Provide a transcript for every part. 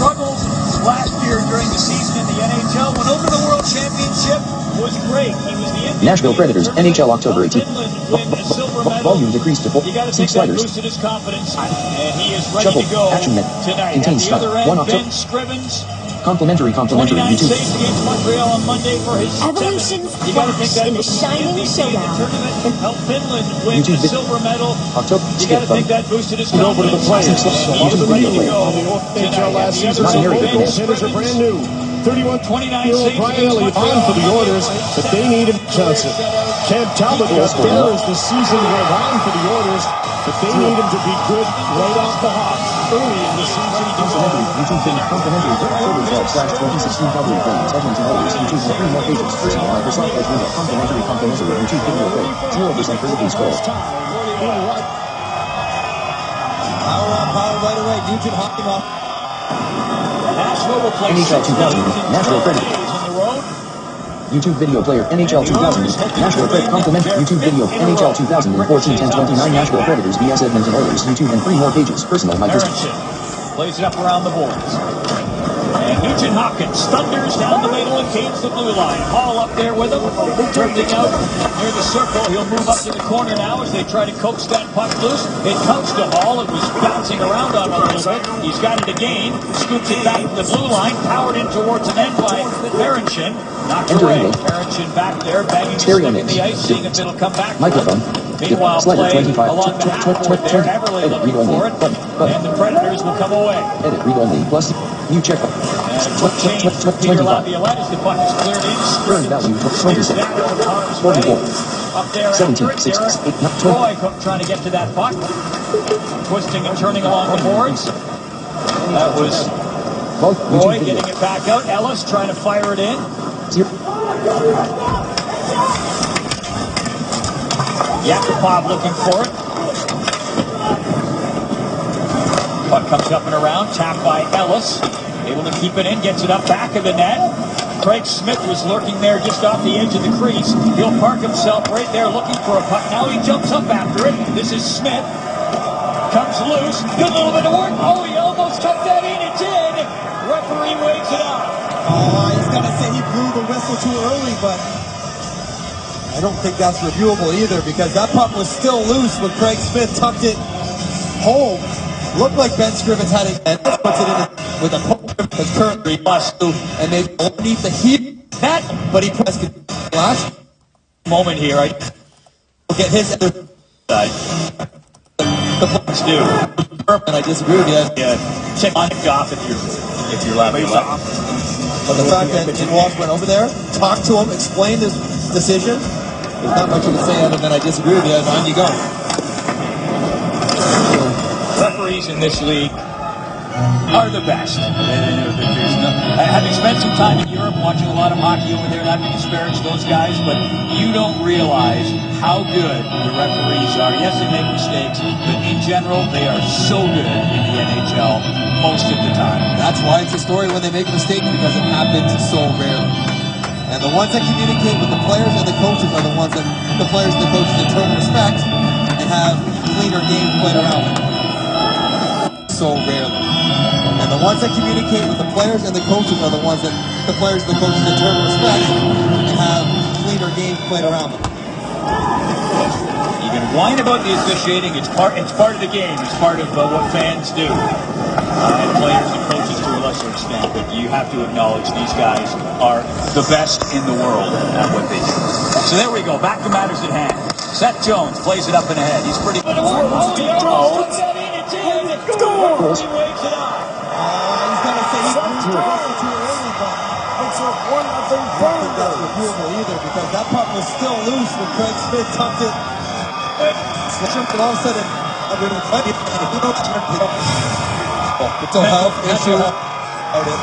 struggles last year during the season in the NHL. Went over the World Championship, was great. He was the MVP. Nashville Predators, NHL October 18th. Volume decreased to 4. See sliders. Boosted his confidence, and he is ready Shuffle. to go Action net. tonight. Contains At the other style. end, 1 October. Ben Scrivens. Complimentary 29 YouTube. saves against Montreal on Monday for his Evolution's flash in a shining showdown. Help Finland win YouTube the silver medal. October. You got to think that boosted his Over to the confidence. players. A lot of them new on the NHL last season. Not So nearly the both goal. hitters are brand new. 29 Brian Elliott on for the Oilers, but they need him. Johnson. Cam Talbot got better as the season went on for the Oilers, but they need him to be good right off the hop early in the season. YouTube video complimentary October 12/2016 Calgary Flames Edmonton Oilers YouTube and 3 more pages personal Microsoft Edge window complimentary YouTube video play 0% for the score. Power right away. Nugent hopping off. Nashville will play NHL 2000 Nashville Predators. YouTube video player NHL 2000 Nashville Predators complimentary YouTube video NHL 2014 10/29 Nashville Predators vs Edmonton Oilers YouTube and 3 more pages personal Microsoft. Plays it up around the boards. And Nugent Hopkins thunders down the middle and gains the blue line. Hall up there with him, drifting out near the circle. He'll move up to the corner now as they try to coax that puck loose. It comes to Hall. It was bouncing around on a little bit. He's got it again. Scoops it back to the blue line. Powered in towards an end by Berenchin. Knocked away. Berenchin back there, banging his stick in the ice, seeing if it'll come back. Microphone. Meanwhile, Slider play 25 along the half court there. Everly looking for it. And the Predators will come away. Edit read only plus new check. Peter Laviolette as the puck is cleared in. Current value 26 44 Up there 17 6 8 Roy trying to get to that puck. Twisting and turning along the boards. That was Roy getting it back out. Ellis trying to fire it in. Yakupov looking for it. Puck comes up and around, tapped by Ellis. Able to keep it in, gets it up back of the net. Craig Smith was lurking there just off the edge of the crease. He'll park himself right there looking for a puck. Now he jumps up after it. This is Smith. Comes loose. Good little bit of work. Oh, he almost tucked that in. It did. Referee waves it off. Oh, he's going to say he blew the whistle too early, but I don't think that's reviewable either because that puck was still loose when Craig Smith tucked it home. Looked like Ben Scrivens had it and puts it in with a poke that's currently must do, and maybe underneath the heel net, but he pressed it last Moment here, right? We'll get his other side. The Flames do. And I disagree with you. Yeah, check on Goff if you're laughing. But the fact that Jim Walsh went over there, talked to him, explained his decision, there's not much you can say other than I disagree with you. On you go. Referees in this league are the best. Having spent some time in Europe, watching a lot of hockey over there, not to disparage those guys, but you don't realize how good the referees are. Yes, they make mistakes, but in general, they are so good in the NHL most of the time. That's why it's a story when they make a mistake, because it happens so rarely. And the ones that communicate with the players and the coaches are the ones that the players and the coaches in turn respect and have cleaner games played around them. So rarely. And the ones that communicate with the players and the coaches are the ones that the players and the coaches in turn respect and have cleaner games played around them. You can whine about the officiating. It's part of the game. It's part of what fans do. And players and coaches to a lesser extent. But you have to acknowledge these guys are the best in the world at what they do. So there we go. Back to matters at hand. Seth Jones plays it up and ahead. He's pretty good. Oh, he almost took that in. It did. He waves it off. He's going to say he blew the whistle too early, but It's a 1-0 I don't think that's reviewable either because that puck was still loose when Craig Smith tucked it. And all of a sudden, mental health issue out it.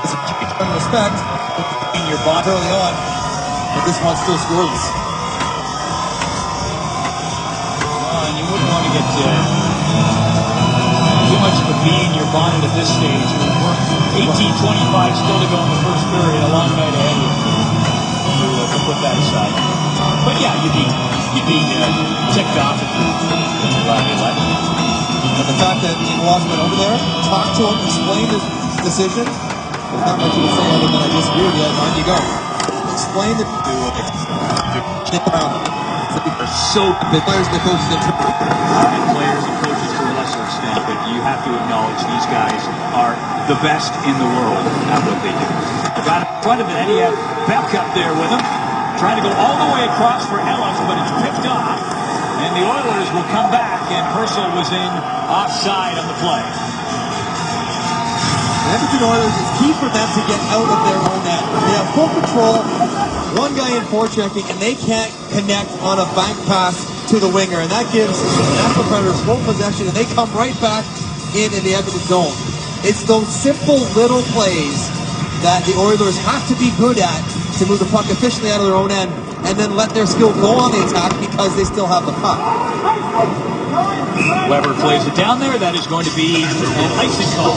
It's a respect In your bond early on, but this one's still scoreless. And you wouldn't want to get too much of a bee in your bonnet at this stage. We're 18:25 still to go in the first period. A long night ahead to put that aside. But yeah, you'd be ticked off if you're glad they left. But the fact that Jim Walsh went over there, talked to him, explained his decision. There's not much you can say other than I disagree with you. On you go. Explain the the players and the coaches And players and coaches to a lesser extent, but you have to acknowledge these guys are the best in the world at what they do. Got in front of it, and he had Beck up there with him, trying to go all the way across for Ellis, but it's picked off, and the Oilers will come back, and Purcell was in offside on the play. The Edmonton Oilers, it's key for them to get out of their own end. They have full control, one guy in forechecking, and they can't connect on a bank pass to the winger, and that gives the Nashville Predators full possession, and they come right back in the Edmonton zone. It's those simple little plays that the Oilers have to be good at to move the puck efficiently out of their own end, and then let their skill go on the attack because they still have the puck. Weber plays it down there. That is going to be an icing call.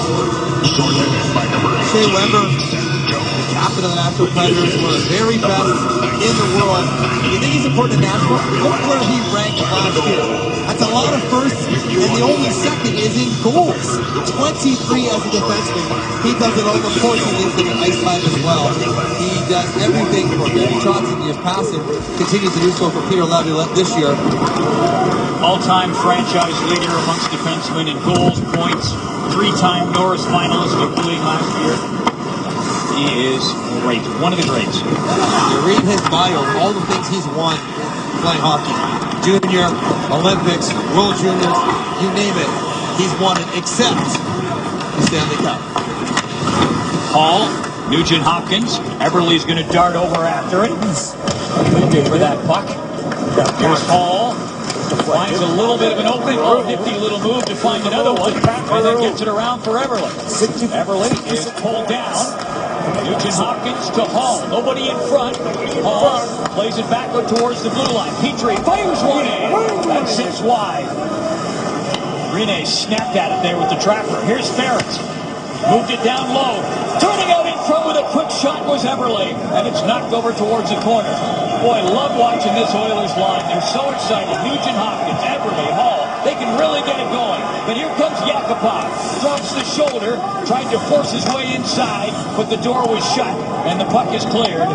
Shea Weber, the captain of the Nashville Predators, one of the very best in the world. You think he's important in Nashville? Look where he ranked last year. That's a lot of firsts, and the only second is in goals. 23 as a defenseman. He does it over course. He leads them in ice time as well. He does everything for getting shots in the passing. Continues to do so for Peter Laviolette this year. All-time franchise leader amongst defensemen in goals, points, three-time Norris finalist with the league last year. He is great, one of the greats. You read his bio, all the things he's won playing hockey. Junior, Olympics, World Juniors, you name it. He's won it, except the Stanley Cup. Hall, Nugent Hopkins. Eberle's going to dart over after it. Looking for that puck. Here's Hall. Finds a little bit of an opening. Oh, nifty little move to find another one. And then gets it around for Eberle. Eberle is pulled down. Nugent Hopkins to Hall. Nobody in front. Hall plays it back towards the blue line. Petrie fires one in. That sits wide. Rene snapped at it there with the trapper. Here's Ferris. Moved it down low. Turning out in front with a quick shot was Eberle. And it's knocked over towards the corner. Boy, I love watching this Oilers line. They're so excited. Nugent Hopkins, Eberle, Hall. They can really get it going. But here comes Yakupov. Drops the shoulder. Tried to force his way inside. But the door was shut. And the puck is cleared.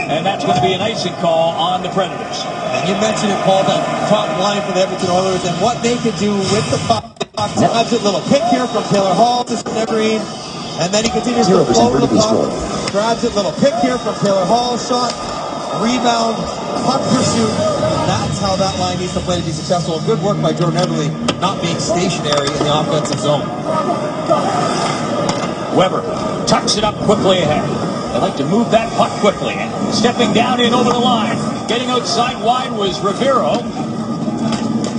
And that's going to be an icing call on the Predators. And you mentioned it, Paul, that top line for the Edmonton Oilers and what they could do with the puck. Grabs it, little pick here from Taylor Hall to Severine. And then he continues to float the puck. Grabs it, little pick here from Taylor Hall. Shot, rebound, puck pursuit. That's how that line needs to play to be successful. Good work by Jordan Eberle, not being stationary in the offensive zone. Weber tucks it up quickly ahead. They like to move that puck quickly. And stepping down in over the line. Getting outside wide was Rivero.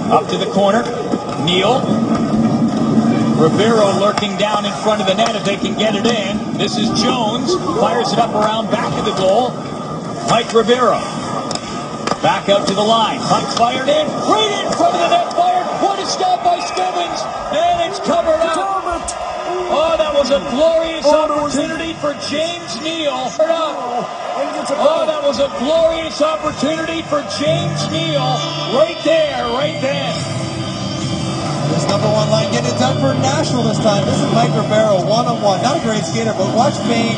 Up to the corner. Neal. Rivero lurking down in front of the net if they can get it in. This is Jones. Fires it up around back of the goal. Mike Rivero. Back out to the line. Puck fired in. Right in front of the net. Fired. What a stop by Stebbins. And it's covered up. Oh, that was a glorious opportunity for James Neal. Oh, that was a glorious opportunity for James Neal. Right there, right then. This number one line getting it done for Nashville this time. This is Mike Rivero, one-on-one. Not a great skater, but watch Payne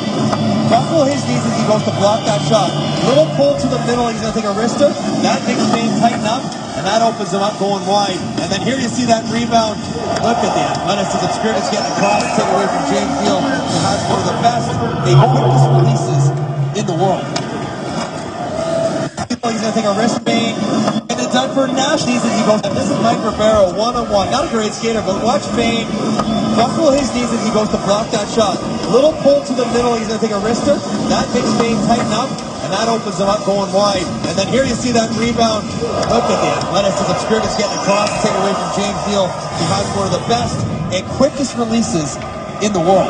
buckle his knees as he goes to block that shot. Little pull to the middle. He's going to take a wrister. That makes Payne tighten up, and that opens him up going wide. And then here you see that rebound. Look at the athleticism. Spirit's getting across, take away from James Neal, who has one of the best and quickest releases in the world. He's going to take a wrist, Payne. Done for Nashville as he goes. This is Mike Rivero, one-on-one. Not a great skater, but watch Payne buckle his knees as he goes to block that shot. Little pull to the middle. He's going to take a wrister. That makes Payne tighten up, and that opens him up going wide. And then here you see that rebound. Look at the athleticism. Spirit is getting across to take away from James Neal, who has one of the best and quickest releases in the world.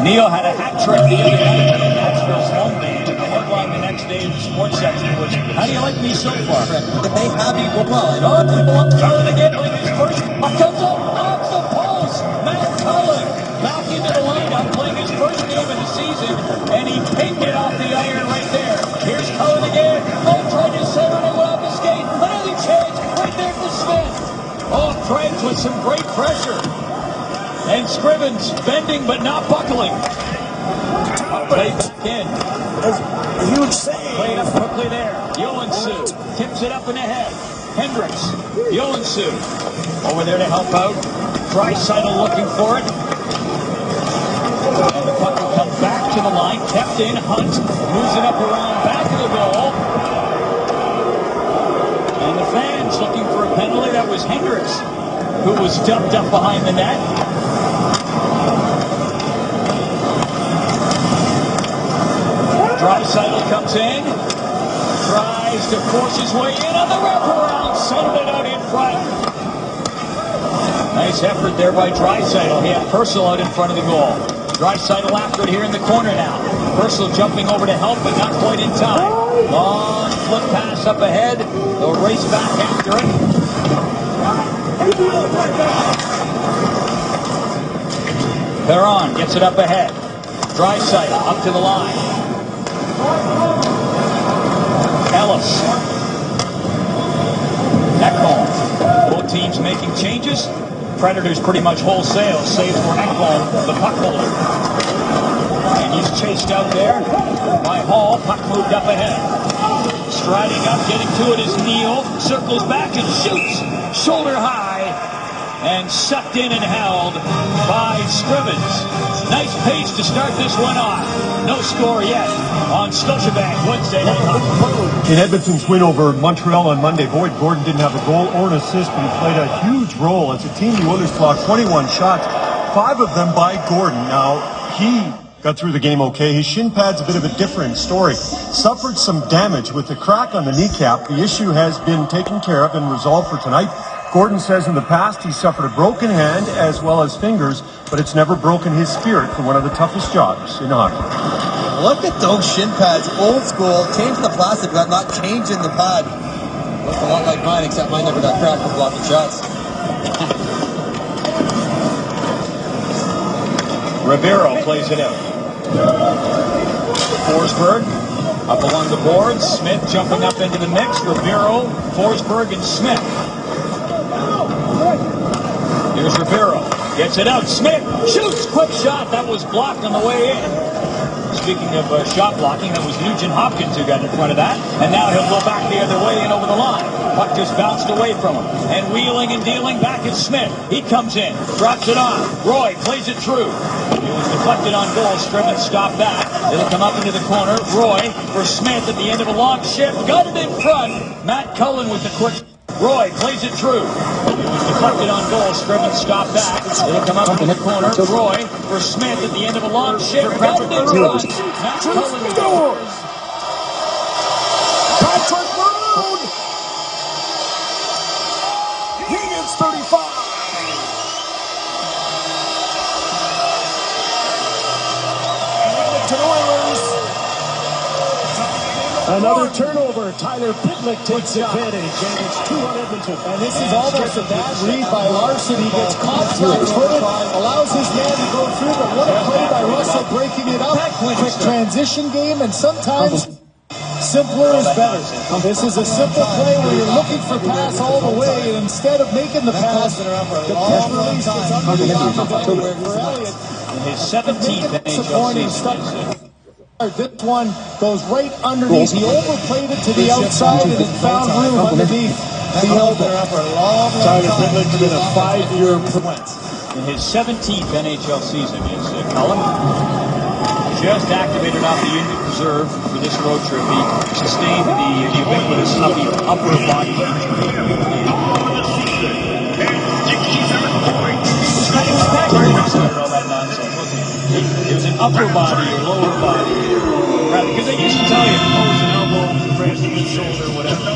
Neal had a hat trick the other night in Nashville's home game. Headline the next day in the sports section was, how do you like me so far? Did they have you go well? I Oh, people up Cullen again with his first. Comes up off the post. Matt Cullen back into the lineup, playing his first game of the season, and he pinned it off the iron right there. Here's Cullen again. Oh, tried to center it, went off the skate. Another chance right there for Smith. Oh, Craig with some great pressure. And Scrivens bending but not buckling. Play back in. A huge save. Played up quickly there. Joensuu tips it up and ahead. Hendricks. Joensuu over there to help out. Draisaitl looking for it. And the puck will come back to the line. Kept in. Hunt moves it up around back of the goal. And the fans looking for a penalty. That was Hendricks, who was dumped up behind the net. Draisaitl comes in, tries to force his way in on the wraparound, sending it out in front. Nice effort there by Draisaitl. He had Purcell out in front of the goal. Draisaitl after it here in the corner now. Purcell jumping over to help, but not quite in time. Long flip pass up ahead. They'll race back after it. Perron gets it up ahead. Draisaitl up to the line. Ellis. Ekholm. Both teams making changes. Predators pretty much wholesale, save for Ekholm, the puck holder. And he's chased out there by Hall. Puck moved up ahead. Striding up, getting to it is Neal. Circles back and shoots. Shoulder high. And sucked in and held by Scrivens. Nice pace to start this one off. No score yet on Scotiabank Wednesday night hockey. In Edmonton's win over Montreal on Monday, Boyd Gordon didn't have a goal or an assist, but he played a huge role. As a team, the Oilers blocked 21 shots, 5 of them by Gordon. Now, he got through the game okay. His shin pad's a bit of a different story. Suffered some damage with a crack on the kneecap. The issue has been taken care of and resolved for tonight. Gordon says in the past he suffered a broken hand as well as fingers, but it's never broken his spirit for one of the toughest jobs in hockey. Look at those shin pads, old school. Change the plastic, but not changing the pad. Looks a lot like mine, except mine never got cracked from blocking shots. Ribeiro plays it out. Forsberg up along the boards. Smith jumping up into the mix. Ribeiro, Forsberg, and Smith. Here's Ribeiro. Gets it out. Smith shoots. Quick shot. That was blocked on the way in. Speaking of shot blocking, that was Nugent Hopkins who got in front of that. And now he'll go back the other way and over the line. Puck just bounced away from him. And wheeling and dealing back at Smith. He comes in. Drops it on. Roy plays it through. It was deflected on goal. Scrivens stopped that. It'll come up into the corner. Roy for Smith at the end of a long shift. Got it in front. Matt Cullen with the quick. Roy plays it through. It was deflected on goal. Scrivens stopped that. It'll come up in the corner. Roy for Smith at the end of a long shift. Got it in front. Matt Cullen scores. Patrick Maroon! He gets 35. Edmonton Oilers. Another turnover. Tyler Pitlick takes advantage, and it's 2 on Edmonton. And this is almost a bad read by Larson. He gets caught flat-footed, allows his man to go through, but what a play by Russell breaking it up. Quick transition game, and sometimes simpler is better. This is a simple play where you're looking for pass all the way, and instead of making the pass, the quick release is under the arm of Elliott. His 17th NHL season. This one goes right underneath. He overplayed it to the outside, and it found room underneath the elbow. Tyler Pitlick's been a 5-year point. In his 17th NHL season is Cullen. Just activated off the injured reserve for this road trip. He sustained the ubiquitous upper body injury. It was an upper body or lower body. Because they used to tell you, oh, it was an elbow, it was a press, it was a shoulder, whatever.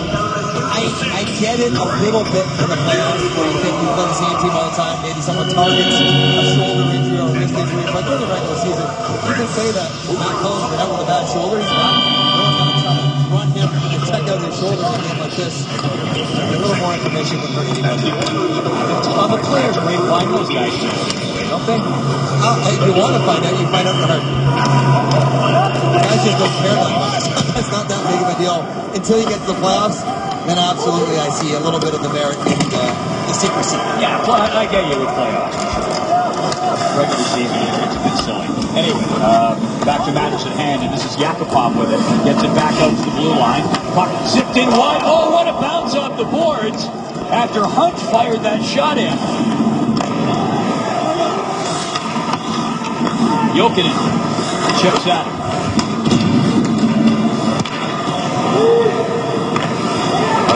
I get it a little bit for the playoffs where you think you play the same team all the time. Maybe someone targets a shoulder injury or a wrist injury. But during the regular season, you can say that Matt Cullen's been out with a bad shoulder. He's not. No one's going to try to run him and check out his shoulder in a game like this. A little more information would hurt anybody. On the players, we find those guys, don't they? If you want to find out, you find out in the heart. Guys just don't care that much. It's not that big of a deal. Until you get to the playoffs, then absolutely I see a little bit of the merit in the secrecy. Yeah, I get you with playoffs. regular season, it's a bit silly. Anyway, back to matters at hand, and this is Yakupov with it. Gets it back out to the blue line. Puck zipped in wide. Oh, what a bounce off the boards after Hunt fired that shot in. Jokinen chips at him.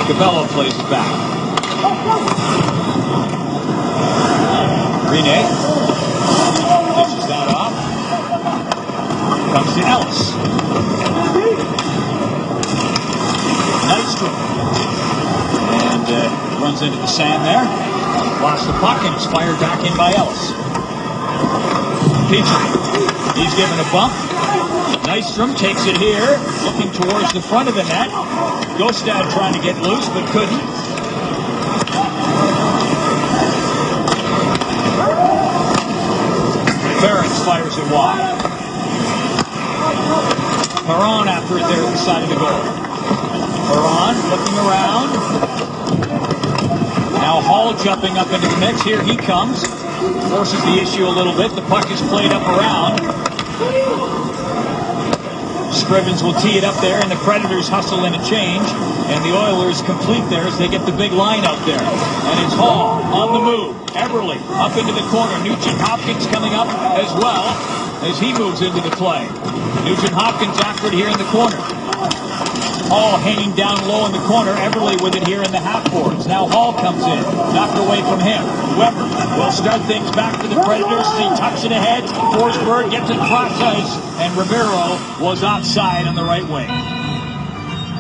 Cabello plays it back. Rene dishes that off. Comes to Ellis. Nystrom. And runs into the sand there. Lost the puck and it's fired back in by Ellis. Petrie. He's given a bump. Nystrom takes it here, looking towards the front of the net. Gostad trying to get loose, but couldn't. Ferentz fires it wide. Perron after it there at the side of the goal. Perron looking around. Now Hall jumping up into the mix. Here he comes. Forces the issue a little bit. The puck is played up around. Scrivens will tee it up there, and the Predators hustle in a change, and the Oilers complete there as they get the big line out there. And it's Hall on the move. Eberle up into the corner. Nugent Hopkins coming up as well as he moves into the play. Nugent Hopkins after it here in the corner. Hall hanging down low in the corner. Eberle with it here in the half boards. Now Hall comes in, knocked away from him. Weber will start things back for the Predators. He tucks it ahead. Forsberg gets it cross ice, and Rivero was offside on the right wing.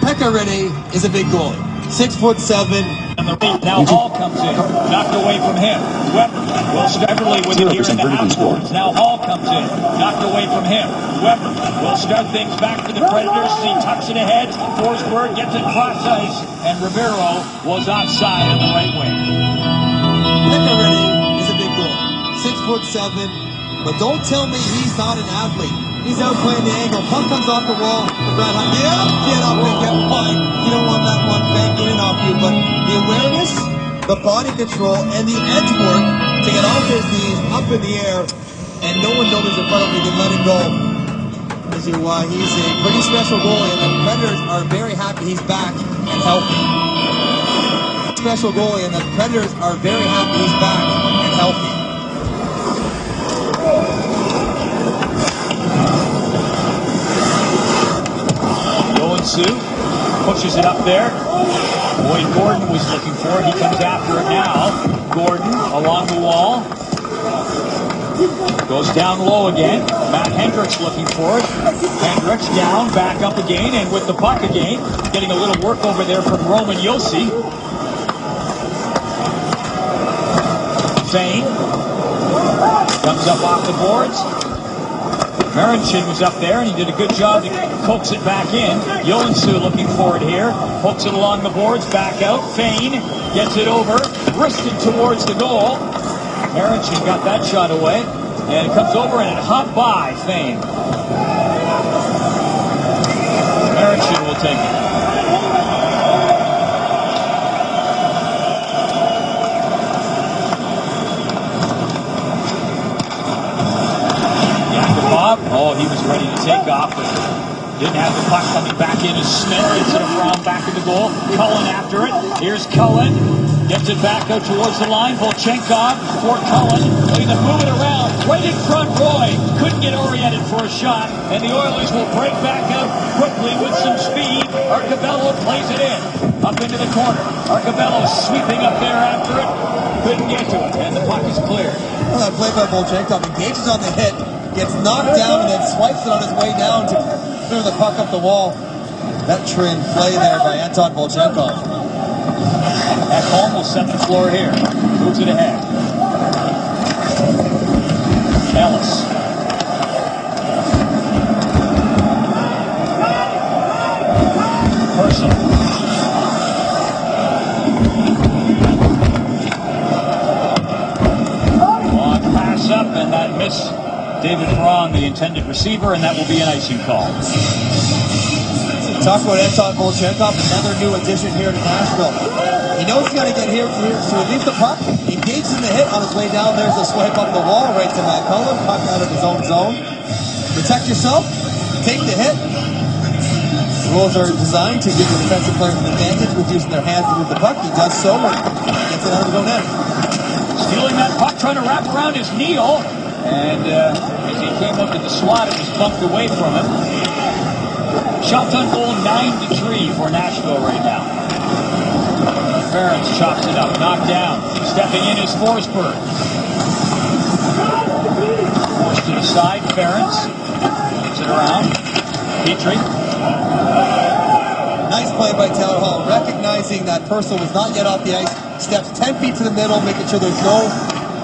Pekka Rinne is a big goalie. 6'7". And the now Hall comes in, knocked away from him. Weber will start Eberle with it here in the half boards. Now Hall comes in, knocked away from him. Weber will start things back for the Predators. He tucks it ahead. Forsberg gets it cross ice, and Rivero was offside on the right wing. Pekka Rinne is a big goalie. 6'7", but don't tell me he's not an athlete. He's out playing the angle. Puck comes off the wall. Brad Hunt, get up and get wide. You don't want that one banking in off you, but the awareness, the body control, and the edge work to get off his knees, up in the air, and no one knows in front of him, you can let him go. This is why he's a pretty special goalie, and the Predators are very happy he's back and healthy. Special goalie, and the Predators are very happy he's back and healthy. Sue pushes it up there. Boyd Gordon was looking for it. He comes after it now. Gordon along the wall. Goes down low again. Matt Hendricks looking for it. Hendricks down, back up again, and with the puck again. Getting a little work over there from Roman Josi. Fane comes up off the boards. Marincin was up there, and he did a good job to coax it back in. Joensuu looking for it here. Pokes it along the boards, back out. Fane gets it over, wristed towards the goal. Marincin got that shot away, and it comes over, and it hopped by Fane. Marincin will take it. Oh, he was ready to take off, but didn't have the puck coming back in as Smith gets it around back in the goal. Cullen after it. Here's Cullen. Gets it back out towards the line. Volchenkov for Cullen. He's to move it around. Right in front, Roy. Couldn't get oriented for a shot, and the Oilers will break back out quickly with some speed. Arcabello plays it in. Up into the corner. Arcabello sweeping up there after it. Couldn't get to it, and the puck is cleared. Well, that play by Volchenkov engages on the hit. Gets knocked down and then swipes it on his way down to clear the puck up the wall. That trim play there by Anton Volchenkov. Ekholm will set the floor here. Moves it ahead. Ellis. Personal. Long pass up, and that miss. David Perron, the intended receiver, and that will be an icing call. Talk about Anton Volchenkov, another new addition here to Nashville. He knows he's got to get here, so he leaves the puck, engages in the hit on his way down. There's a swipe up the wall right to Matt Cullen. Puck out of his own zone. Protect yourself, take the hit. Rules are designed to give the defensive players an advantage with using their hands to move the puck. He does so and gets it out of his own end. Stealing that puck, trying to wrap around his Neal. And as he came up to the slot, it was bumped away from him. Shots on goal 9-3 for Nashville right now. Ferentz chops it up, knocked down. Stepping in is Forsberg. Forced to the side, Ferentz. Moves it around. Petrie. Nice play by Taylor Hall, recognizing that Purcell was not yet off the ice. Steps 10 feet to the middle, making sure there's no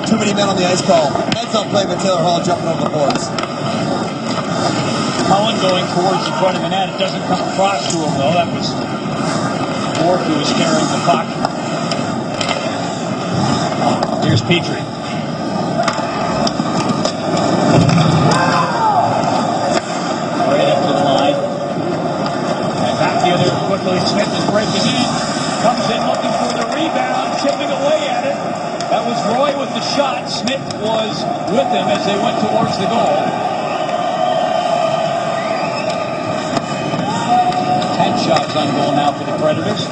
too many men on the ice call. Heads up play by Taylor Hall, jumping over the boards. Cullen going towards the front of the net. It doesn't come across to him, though. That was Bork who was carrying the puck. Here's Petrie. Right up to the line. And back the other quickly. Smith is breaking in. Comes in looking for the rebound. Chipping away at it. That was Roy with the shot. Smith was with him as they went towards the goal. 10 shots on goal now for the Predators.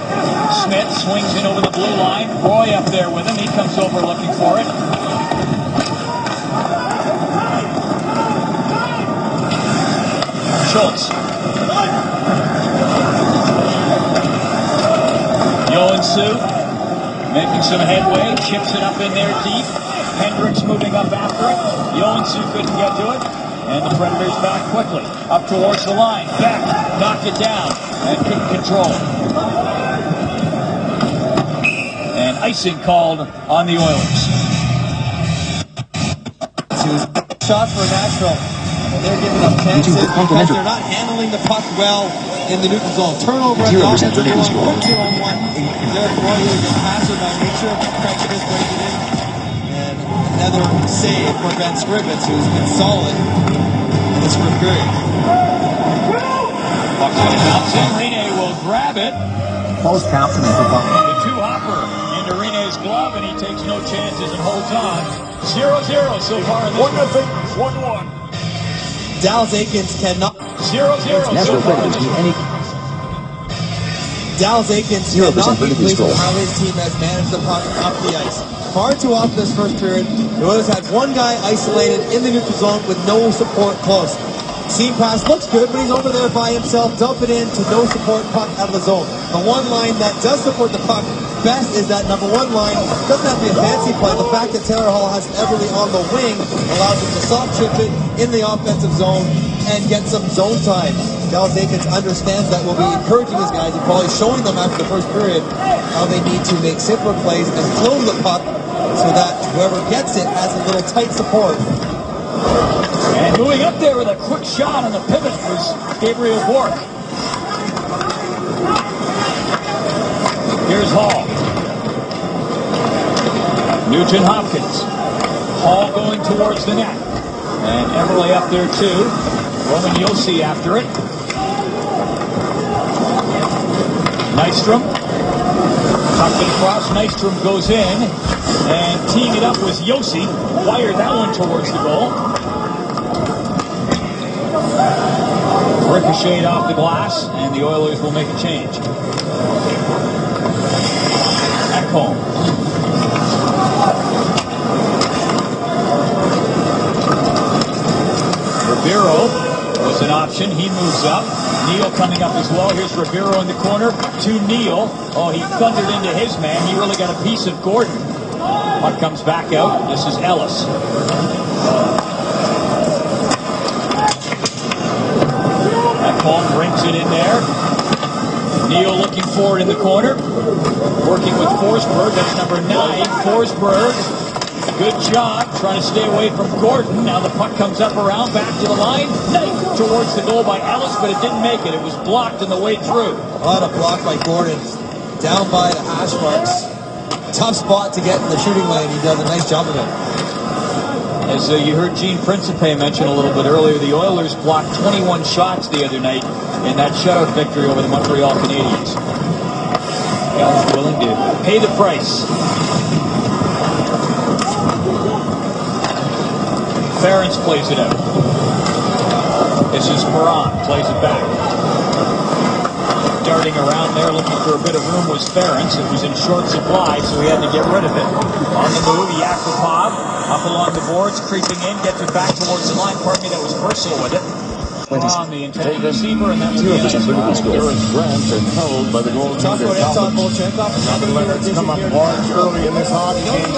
Smith swings in over the blue line. Roy up there with him. He comes over looking for it. Schultz. Joensuu making some headway. Chips it up in there deep. Hendricks moving up after it. Joensuu couldn't get to it. And the Predators back quickly. Up towards the line. Back. Knocked it down. And couldn't control. And icing called on the Oilers. Two shots for Nashville. They're giving up chances because they're not handling the puck well in the neutral zone. Turnover at the offensive zone. 2-on-1. Derek Roy, who is a passer by nature, impressionist breaking in. And another save for Ben Scrivens, who's been solid in this first period. Puck's going to bounce in. Rene will grab it. Post Thompson and Pupon. The two-hopper into Rene's glove, and he takes no chances and holds on. 0-0 so far in this one. 1-1. Dallas Aikens cannot. 0-0 Nashville so far in Predators this beat one. any Dallas Aikens 0% cannot be vertically pleased with scroll. how his team has managed the puck up the ice. Far too often this first period, the Oilers had one guy isolated in the neutral zone with no support close. Seam pass looks good, but he's over there by himself. Dump it in to no support, puck out of the zone. The one line that does support the puck best is that number one line. Doesn't have to be a fancy play. The fact that Taylor Hall has Everly on the wing allows him to soft chip it in the offensive zone and get some zone time. Dallas Aikens understands that. Will be encouraging his guys and probably showing them after the first period how they need to make simpler plays and close the puck so that whoever gets it has a little tight support. And moving up there with a quick shot on the pivot was Gabriel Bork. Here's Hall. Nugent Hopkins. Hall going towards the net. And Everly up there too. Roman Josi after it. Nystrom. Tucked it across. Nystrom goes in. And teeing it up was Josi. Wired that one towards the goal. Ricocheted off the glass, and the Oilers will make a change. Ekholm. Ribeiro was an option. He moves up. Neal coming up as well. Here's Ribeiro in the corner to Neal. Oh, he thundered into his man. He really got a piece of Gordon. Puck comes back out. This is Ellis. Ekholm brings it in there. Neal looking forward in the corner. Working with Forsberg. That's number 9. Forsberg. Good job trying to stay away from Gordon. Now the puck comes up around, back to the line. Knife towards the goal by Ellis, but it didn't make it. It was blocked on the way through. A lot of block by Gordon. Down by the hash marks. Tough spot to get in the shooting lane. He does a nice job of it. As you heard Gene Principe mention a little bit earlier, the Oilers blocked 21 shots the other night in that shutout victory over the Montreal Canadiens. Guys willing to pay the price. Ferentz plays it out. This is Perron, plays it back. Darting around there, looking for a bit of room was Ferentz. It was in short supply, so he had to get rid of it. On the move, Yakupov, up along the boards, creeping in, gets it back towards the line. Pardon me, that was personal with it. On the intended receiver, and that was 0% vertical score. Grant and held by the goaltender. Nothing let it come up large early in this hockey game.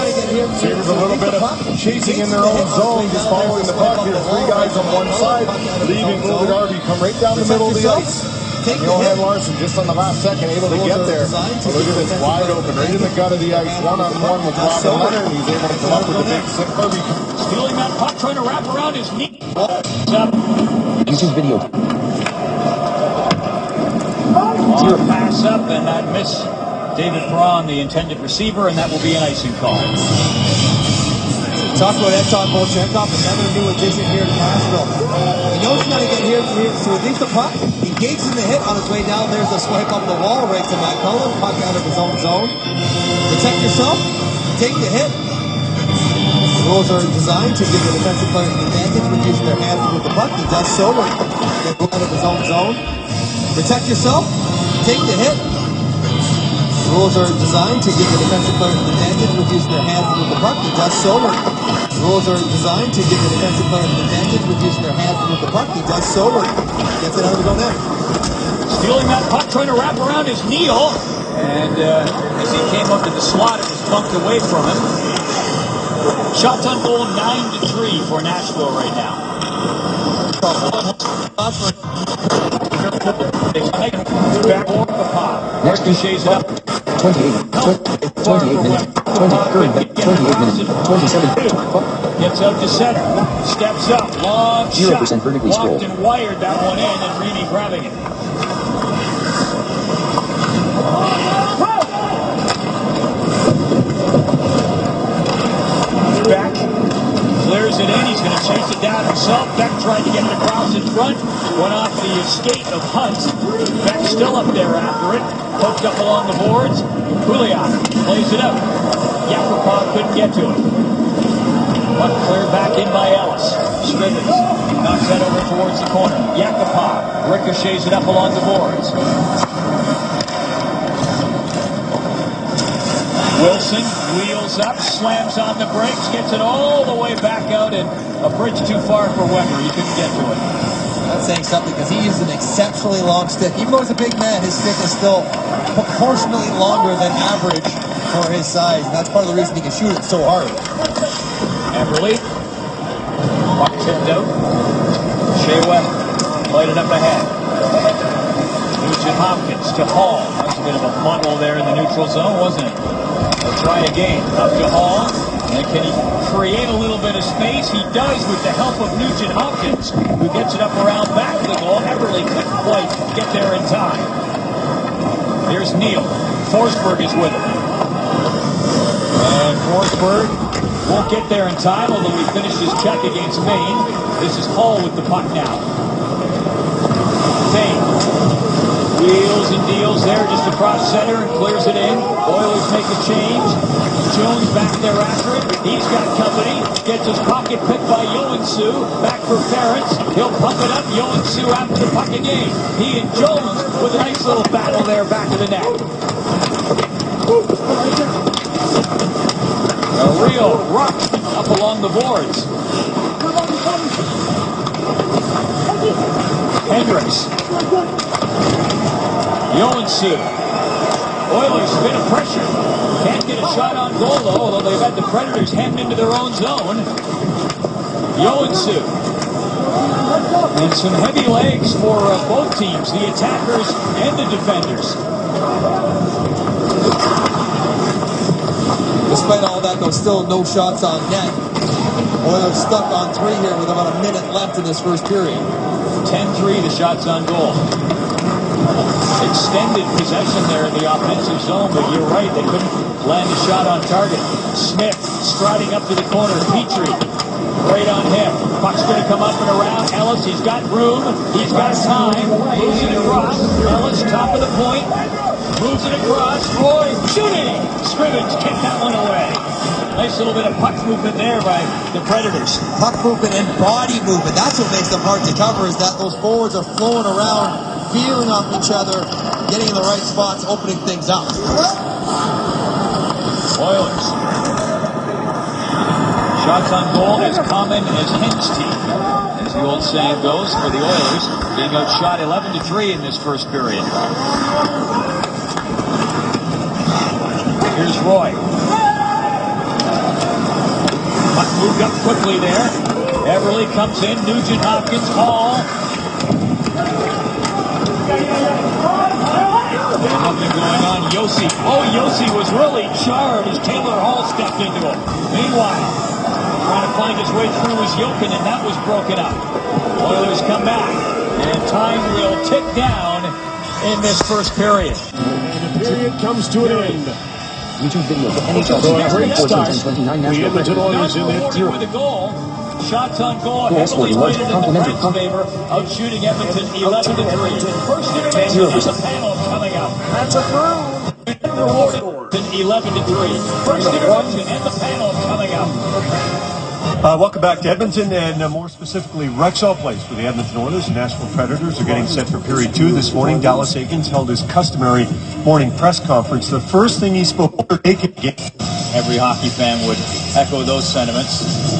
Favors a little bit of chasing in their own zone, just following the puck. Here's three guys on one side, leaving Garvey come right down the middle of the ice. Johan Larson just on the last second able to get there. So look at this, wide open, right in the gut of the ice, one-on-one with Robin Leonard, and he's able to come up with the big six. Stealing that puck, trying to wrap around his knee. YouTube video. Long pass up, and that miss. David Perron, the intended receiver, and that will be an icing call. Talk about Anton Volchenkov, another new addition here to Nashville. You know he's got to get here, so he leaves the puck. He gates in the hit on his way down. There's a swipe up the wall right to Matt Cullen. Puck out of his own zone. Protect yourself. Take the hit. The rules are designed to give the defensive players an advantage when using their hands with the puck. He does so when he gets out of his own zone. Protect yourself. Take the hit. The rules are designed to give the defensive players an advantage when using their hands with the puck. He does so when the rules are designed to give the defensive players an advantage when using their hands with the puck. He does so when he gets it out of his own end. Stealing that puck, trying to wrap around his kneel. And as he came up to the slot, it was bumped away from him. Shots on goal 9-3 for Nashville right now. Next Ricochets it up. 28 minutes, 28 minutes, 27. Gets out to center. Steps up. Long 0% shot. vertically Blocked scrolled. and wired that one in, and Reedy grabbing it. Back. Clears it in. He's going to chase it down himself. Beck tried to get it across in front. Went off the skate of Hunt. Beck still up there after it. Poked up along the boards. Julian plays it up. Yakupov couldn't get to it. One cleared back in by Ellis. Scrivens knocks that over towards the corner. Yakupov ricochets it up along the boards. Wilson wheels up, slams on the brakes, gets it all the way back out, and a bridge too far for Weber. He couldn't get to it. That's saying something because he used an exceptionally long stick. Even though he's a big man, his stick is still proportionally longer than average for his size. And that's part of the reason he can shoot it so hard. Everly. Puck tipped out. Shea Weber played it up ahead. Nugent Hopkins to Hall. That was a bit of a muddle there in the neutral zone, wasn't it? They'll try again. Up to Hall. And can he create a little bit of space? He does with the help of Nugent Hopkins, who gets it up around back of the goal. Everly couldn't quite get there in time. Here's Neal. Forsberg is with him. And Forsberg won't get there in time, although he finished his check against Maine. This is Hall with the puck now. Maine wheels and deals there just across center and clears it in. Oilers make a change. Jones back there after it. He's got company. Gets his pocket picked by Joensuu. Back for Ferentz. He'll pump it up. Joensuu after the puck again. He and Jones with a nice little battle there back of the net. A real ruck up along the boards. Hendricks. Joensuu. Oilers a bit of pressure. Can't get a shot on goal, though, although they've had the Predators hemmed into their own zone. Joensuu. And some heavy legs for both teams, the attackers and the defenders. Despite all that, though, still no shots on net. Oilers stuck on 3 here with about a minute left in this first period. 10-3, the shots on goal. Extended possession there in the offensive zone, but you're right, they couldn't land a shot on target. Smith striding up to the corner. Petrie, right on him. Puck's going to come up and around. Ellis, he's got room. He's got time. Moves it across. Ellis, top of the point. Moves it across. Roy shooting. Scrimmage kicked that one away. Nice little bit of puck movement there by the Predators. Puck movement and body movement. That's what makes them hard to cover, is that those forwards are flowing around, feeling off each other, getting in the right spots, opening things up. Oilers. Shots on goal as common as hen's teeth, as the old saying goes for the Oilers, being outshot 11-3 in this first period. Here's Roy. Puck moved up quickly there. Everly comes in. Nugent Hopkins, Hall. Nothing going on. Yossi. Oh, Yossi was really charred as Taylor Hall stepped into him. Meanwhile, trying to find his way through was Jokin, and that was broken up. Oilers come back, and time will tick down in this first period. And the period comes to an end. YouTube video for NHL 2014-10-29 Nashville Predators. Nashville with a goal. Shots on goal. Goals for the Oilers. Complimentary. Favor of shooting Edmonton 11-3. First intervention is the panel coming out. That's approved. 11-3. First intervention and the panel coming out. Welcome back to Edmonton, and more specifically, Rexall Place for the Edmonton Oilers. The Nashville Predators are getting set for period 2 this morning. Dallas Eakins held his customary morning press conference. The first thing he spoke about Every hockey fan would echo those sentiments.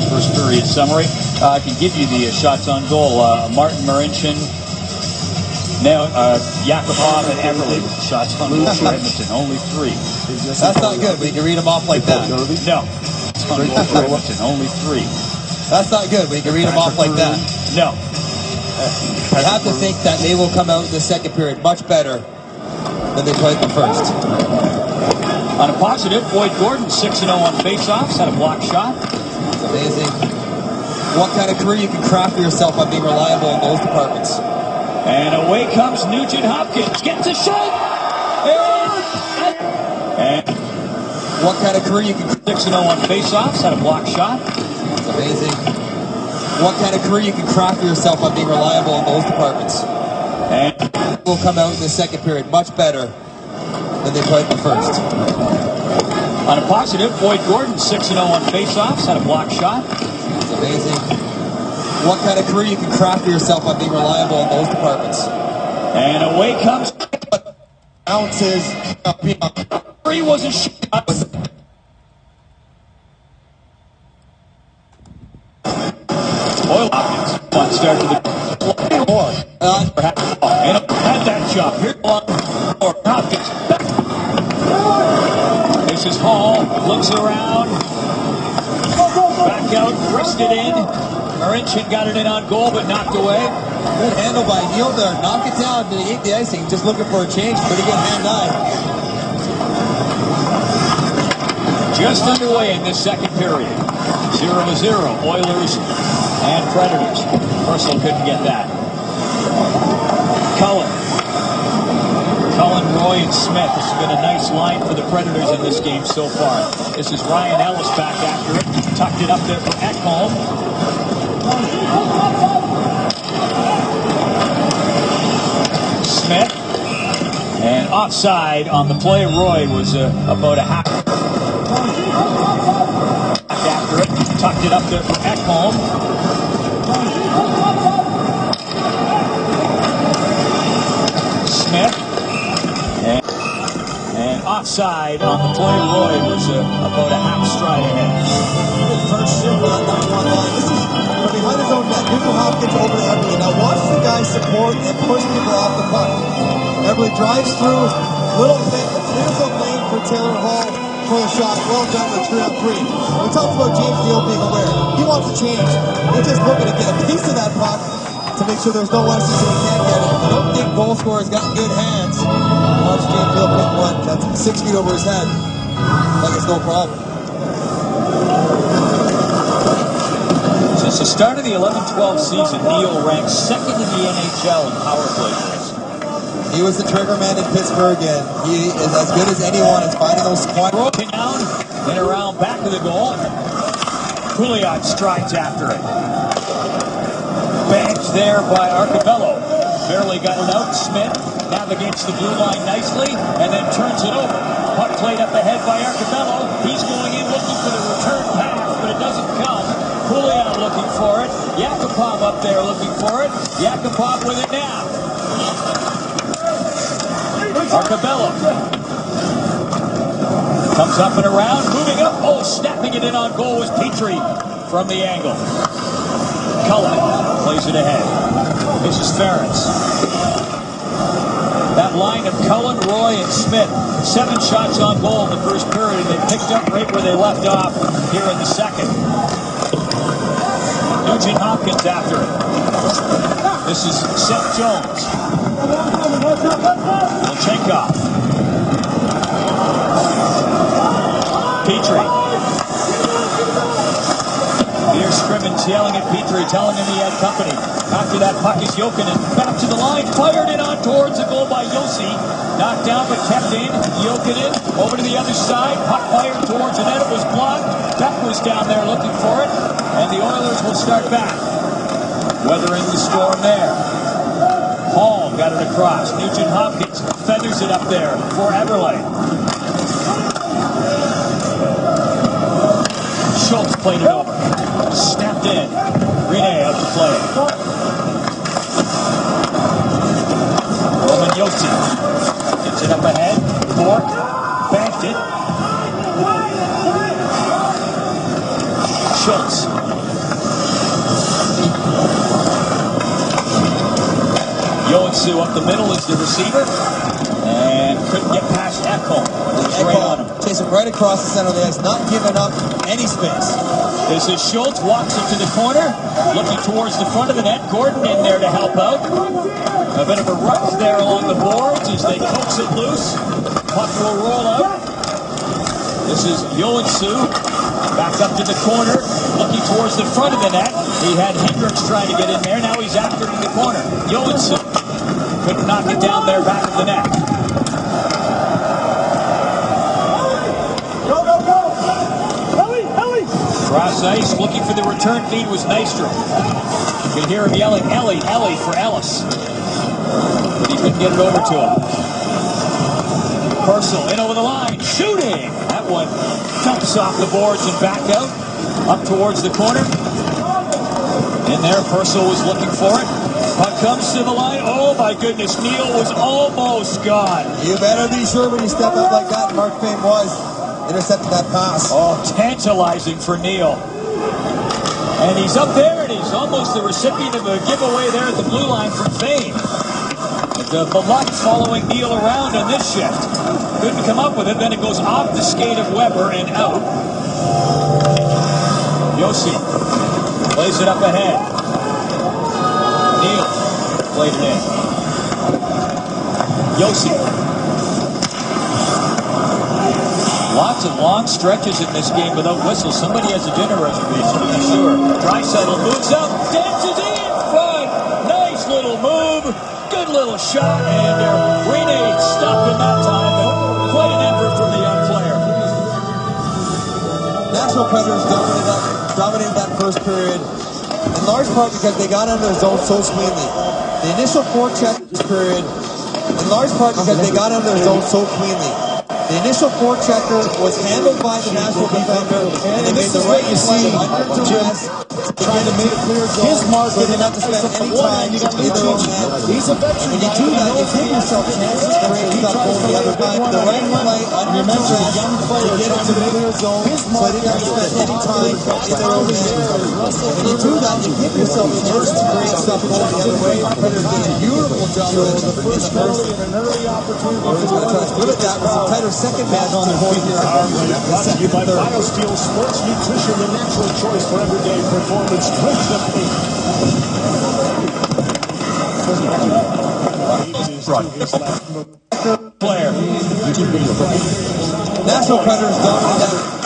First period summary. I can give you the shots on goal. Martin Marincin, now Yakupov and Everly with the shots on goal for Edmonton. Only 3. That's not good, but you can read them off like that. No. On goal for Edmonton. Only 3. That's not good, but you can read them off like that. No. I have to think that they will come out in the second period much better than they played the first. On a positive, Boyd Gordon 6-0 on faceoffs, had a block shot. It's amazing what kind of career you can craft for yourself by being reliable in those departments. And away comes Nugent Hopkins. Gets a shot. And what kind of career you can 6-0 on faceoffs, had a block shot. It's amazing what kind of career you can craft for yourself by being reliable in those departments. And will come out in the second period much better than they played the first. On a positive, Boyd Gordon 6-0 on faceoffs, had a block shot. It's amazing what kind of career you can craft for yourself by being reliable in those departments. And away comes Ounces. Three was a shot. Oil Hopkins. One start to the and had that shot. Here's one for Hopkins. This is Hall. Looks around. Back out. Wristed in. Marincin got it in on goal, but knocked away. Good handle by Neal there. Knock it down, but he ate the icing. Just looking for a change. Pretty good hand-eye. Just underway in this second period. 0-0. Oilers and Predators. Purcell couldn't get that. Cullen, Roy, and Smith. This has been a nice line for the Predators in this game so far. This is Ryan Ellis back after it. Tucked it up there for Ekholm. Smith. And offside on the play. Roy was about a half. Back after it. Tucked it up there for Ekholm. Smith. And offside on the play. Roy was about a half stride ahead. Good first shift on that one line. This is from behind his own net. Nugent Hopkins over to Everly. Now watch the guys support and push people off the puck. Everly drives through. Little bit. There's a lane for Taylor Hall for a shot. Well done with 3-on-3. We talked about James Neal being aware. He wants a change. He's just looking to get a piece of that puck to make sure there's no ice so he can't get it. I don't think goal scorer's got good hands. Watch James Neal put one that's 6 feet over his head. Like it's no problem. Since the start of the 11-12 season, Neal ranks second in the NHL in power play goals. He was the trigger man in Pittsburgh, and he is as good as anyone at finding those squad. Broken down and around back of the goal. Pouliot strides after it. Banked there by Arcabello. Barely got it out. Smith navigates the blue line nicely and then turns it over. Puck played up ahead by Arcabello. He's going in looking for the return pass, but it doesn't come. Julian looking for it. Yakupov up there looking for it. Yakupov with it now. Arcabello comes up and around, moving up. Oh, snapping it in on goal was Petrie from the angle. Cullen plays it ahead. This is Ferentz. That line of Cullen, Roy, and Smith. 7 shots on goal in the first period, and they picked up right where they left off here in the second. Nugent Hopkins after it. This is Seth Jones. Volchenkov. Petrie. Here's Scrimmins yelling at Petrie, telling him he had company. After that puck is Jokinen. Back to the line, fired it on towards the goal by Yossi. Knocked down but kept in. Jokinen over to the other side. Puck fired towards the net. It was blocked. Beck was down there looking for it. And the Oilers will start back. Weathering the storm there. Hall got it across. Nugent Hopkins feathers it up there for Everley. Schultz played it over. Snapped in. Rene out to play. Roman Yossi gets it up ahead. Bork banked it. Schultz. Yoensu up the middle is the receiver. And couldn't get past Ekholm. Right on him. Chasing right across the center of the ice, not giving up any space. This is Schultz, walks it to the corner, looking towards the front of the net. Gordon in there to help out. A bit of a rush there along the boards as they coax it loose. Puck will roll out. This is Yoensu, back up to the corner, looking towards the front of the net. He had Hendricks trying to get in there. Now he's after it in the corner. Yoensu couldn't knock it down there back of the net. Cross ice, looking for the return feed was Nystrom. You can hear him yelling, Ellie, Ellie for Ellis. But he couldn't get it over to him. Purcell in over the line, shooting! That one dumps off the boards and back out, up towards the corner. In there, Purcell was looking for it. Puck comes to the line. Oh my goodness, Neal was almost gone. You better be sure when you step up like that, Mark Fame was. Intercepted that pass. Oh, tantalizing for Neal. And he's up there, and he's almost the recipient of a giveaway there at the blue line from Fane. The Maluk following Neal around on this shift. Couldn't come up with it. Then it goes off the skate of Weber and out. Yossi plays it up ahead. Neal played it in. Yossi. Lots of long stretches in this game without whistles. Somebody has a dinner reservation, to be sure. Draisaitl moves up, dances in front. Nice little move. Good little shot. And Rene stopped in that time. But quite an effort from the young player. Nashville Predators dominated that first period, in large part because they got under the zone so cleanly. The initial forecheck period, in large part because they got under the zone so cleanly. The initial forechecker was handled by the Nashville defender, and they made the right play under duress trying to make his mark, so they didn't have to spend any time in their own end. When you do that, you give yourself chances to create that goal the other time. The right play under duress to get into the clear zone, so they didn't have to spend any time in their own end. When you do that, you give yourself chances to create stuff going the other way. Predators did a beautiful job of it in the first. We're just going to try to split that with some tighter second match on the board here. Brought to you by BioSteel Sports Nutrition, the natural choice for everyday performance. Drink the paint. Player. Nashville Predators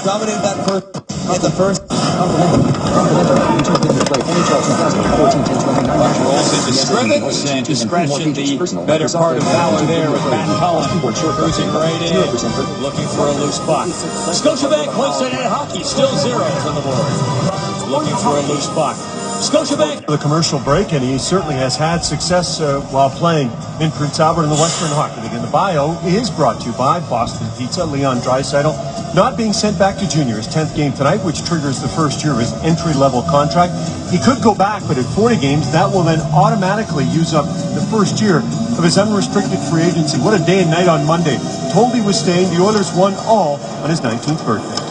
dominated that first in the first. YouTube video play NHL 2014 10-29 Nashville. Rolls into Scrimmins and discretion the better part of valor there with Matt Cullen cruising right in, looking for a loose puck. Scotiabank Wednesday Night Hockey still zeros on the board. Looking for a loose puck. Scotiabank. The commercial break, and he certainly has had success while playing in Prince Albert in the Western Hockey League. And the bio is brought to you by Boston Pizza. Jan.20 not being sent back to junior, his 10th game tonight, which triggers the first year of his entry-level contract. He could go back, but at 40 games, that will then automatically use up the first year of his unrestricted free agency. What a day and night on Monday. Told he was staying. The Oilers won all on his 19th birthday.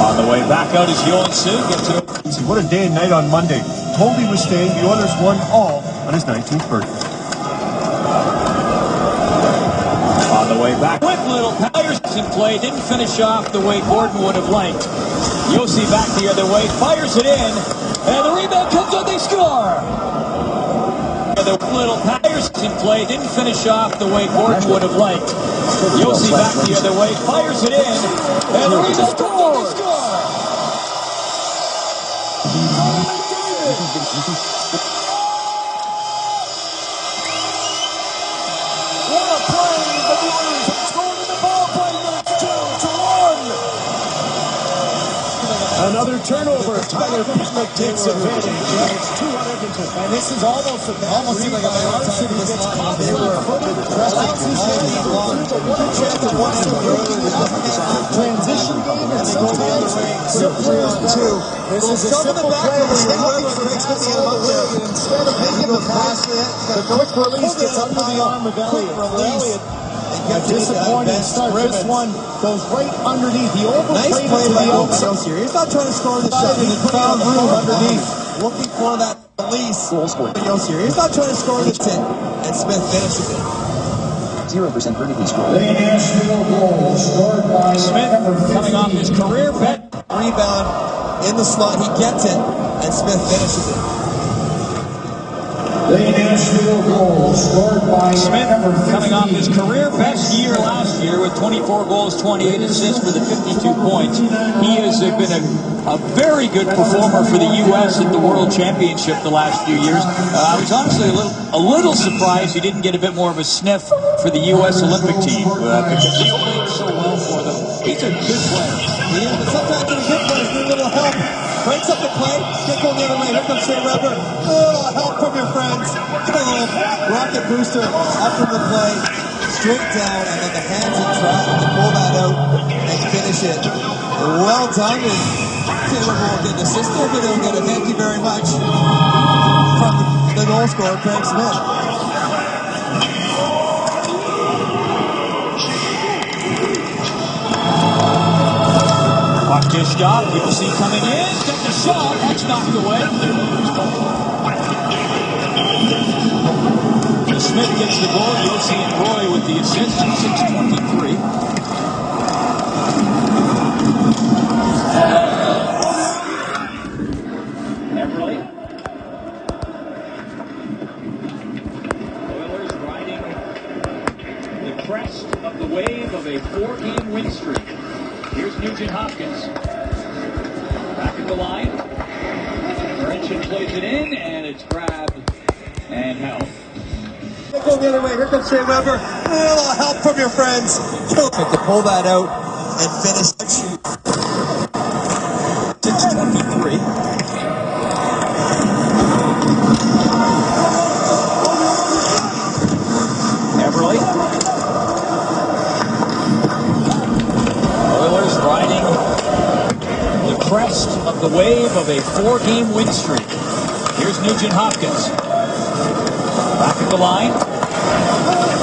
On the way back out is Johansson. Gets it. What a day and night on Monday. Told he was staying. The Oilers won all on his 19th birthday. On the way back. Quick little Patterson play. Didn't finish off the way Gordon would have liked. Yossi back the other way. Fires it in. And the rebound comes up. They score. The little Patterson play. Didn't finish off the way Gordon would have liked. Yossi back the other way. Fires it in. And the rebound comes up. They score. What a play! The Oilers have scored in the ball play. It's 2-1. Another turnover. Tyler Pitlick takes advantage. It's 2 on Edmonton. And this is almost a bad Almost seemed like a rebound. bad City time gets this caught. line. They were further pressing. Transition game, and they go the other way. So 3-on-2. This is a simple play. Instead of making the pass, the quick release gets under the arm of Elliott. A disappointing start. This one goes right underneath. He overplayed Nice play to by the outside. Yossi. He's not trying to score the shot. He's found room underneath. Looking for that release. Yossi. He's not trying to score the tip. And Smith finishes it. 0% vertically scored. Smith coming off his career bet. Rebound in the slot. He gets it. And Smith finishes it. Smith coming off his career best year last year with 24 goals, 28 assists for the 52 points. He has been a very good performer for the U.S. at the World Championship the last few years. I was honestly a little surprised he didn't get a bit more of a sniff for the U.S. Olympic team because he's playing so well for them. He's a good player. He is, but sometimes when good players need a little help. Breaks up the play. Get going the other way. Here comes Shea Weber. Oh, help from your friends. Rocket booster up from the play. Straight down, and then the hands in traffic to pull that out and finish it. Well done. And Shea Weber will get an assist there, but he'll get a thank you very much from the goal scorer, Craig Smith. Puck dished off. You'll see coming in. Got the shot. That's knocked away. Smith gets the goal. Yossi and Roy with the assist. 6:23. Everly. Oilers riding the crest of the wave of a 4-game win streak. Here's Nugent Hopkins. Back at the line. Laurentian plays it in, and it's grabbed and held. Go the other way. Here comes Shea Weber. A little help from your friends. To pull that out and finish. 6:23. Everly. Oilers riding the crest of the wave of a 4-game win streak. Here's Nugent Hopkins. Back at the line.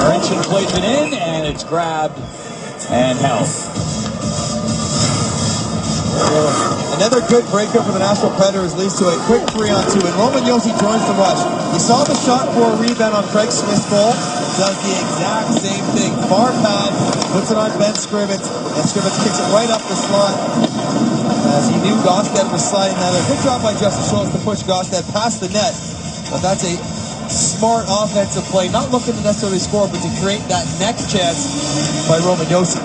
Laurentian plays it in, and it's grabbed and held. Another good breakup for the Nashville Predators leads to a quick 3-on-2, and Roman Yossi joins the rush. You saw the shot for a rebound on Craig Smith's goal. Does the exact same thing. Far pad, puts it on Ben Scrivens, and Scrivens kicks it right up the slot. As he knew Gostad was sliding down there. Good job by Justin Schultz to push Gostad past the net. But that's a smart offensive play. Not looking to necessarily score, but to create that next chance by Roman Yossi.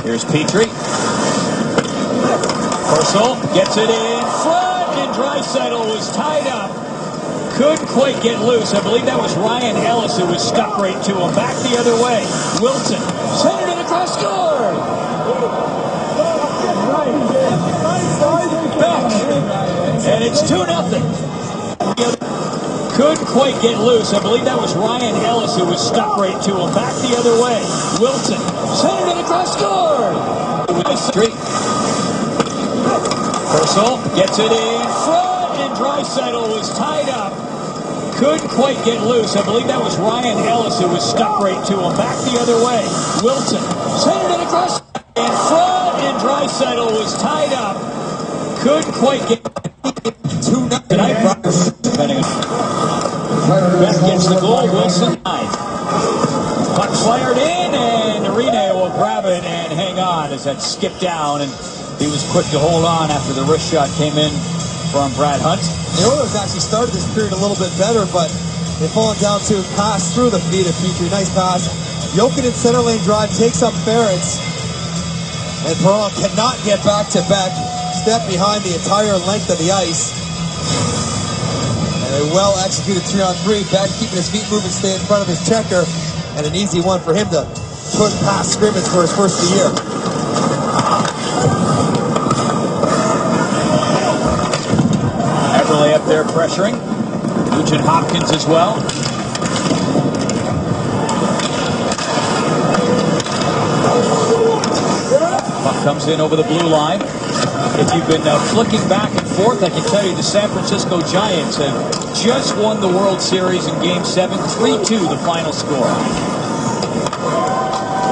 Here's Petrie. Corso gets it in front, and Draisaitl was tied up. Couldn't quite get loose. I believe that was Ryan Ellis who was stuck right to him. Back the other way. Wilson centered it across. across, score! Back. And it's 2-0. Couldn't quite get loose. I believe that was Ryan Ellis who was stuck right to him. Back the other way. Wilson centered it across, score! With the street. Purcell gets it in front, and Draisaitl was tied up. Couldn't quite get loose. I believe that was Ryan Ellis who was stuck right to him. Back the other way. Wilson centered it across in front, and Draisaitl was tied up. Couldn't quite get 2-0. Beck gets the goal. Wilson. Puck fired in, and Arena will grab it and hang on as that skipped down, and he was quick to hold on after the wrist shot came in from Brad Hunt. The Oilers actually started this period a little bit better, but they've fallen down to pass through the feet of Petrie. Nice pass. Jokinen center lane drive takes up Ferentz, and Perron cannot get back to Beck. Step behind the entire length of the ice. And a well-executed 3-on-3. Beck keeping his feet moving, stay in front of his checker, and an easy one for him to push past scrimmage for his first of the year. Everly up there pressuring. Nugent Hopkins as well. Puck comes in over the blue line. If you've been flicking back and forth, I can tell you the San Francisco Giants have just won the World Series in Game 7, 3-2 the final score.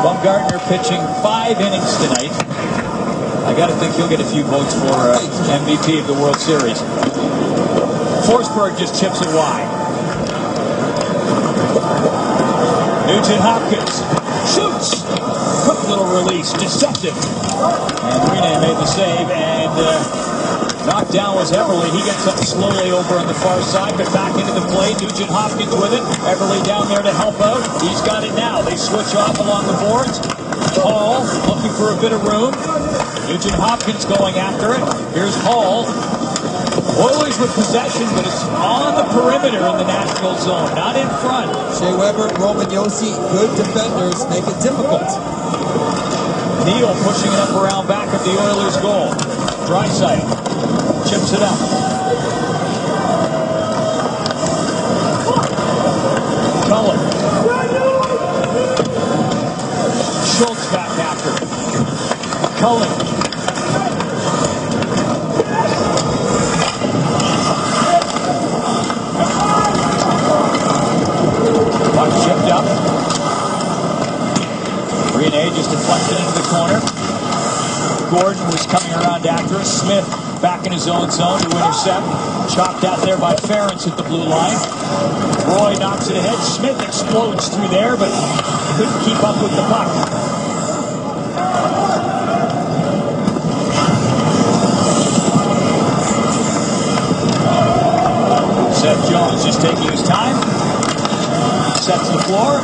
Bumgarner pitching 5 innings tonight. I got to think he'll get a few votes for MVP of the World Series. Forsberg just chips it wide. Nugent Hopkins shoots. Quick little release, deceptive. And Rene made the save, and knocked down was Everly. He gets up slowly over on the far side, but back into the play. Nugent Hopkins with it. Everly down there to help out. He's got it now. They switch off along the boards. Hall looking for a bit of room. Nugent Hopkins going after it. Here's Hall. Oilers with possession, but it's on the perimeter in the Nashville zone, not in front. Shea Weber, Roman Josi, good defenders, make it difficult. Neal pushing it up around back of the Oilers' goal. Draisaitl chips it up. Cullen. Schultz back after. Cullen. Chipped up. Rene just deflected into the corner. Gordon was coming around after us. Smith back in his own zone to intercept. Chopped out there by Ferentz at the blue line. Roy knocks it ahead. Smith explodes through there, but couldn't keep up with the puck. Seth Jones just taking his time. Sets the floor.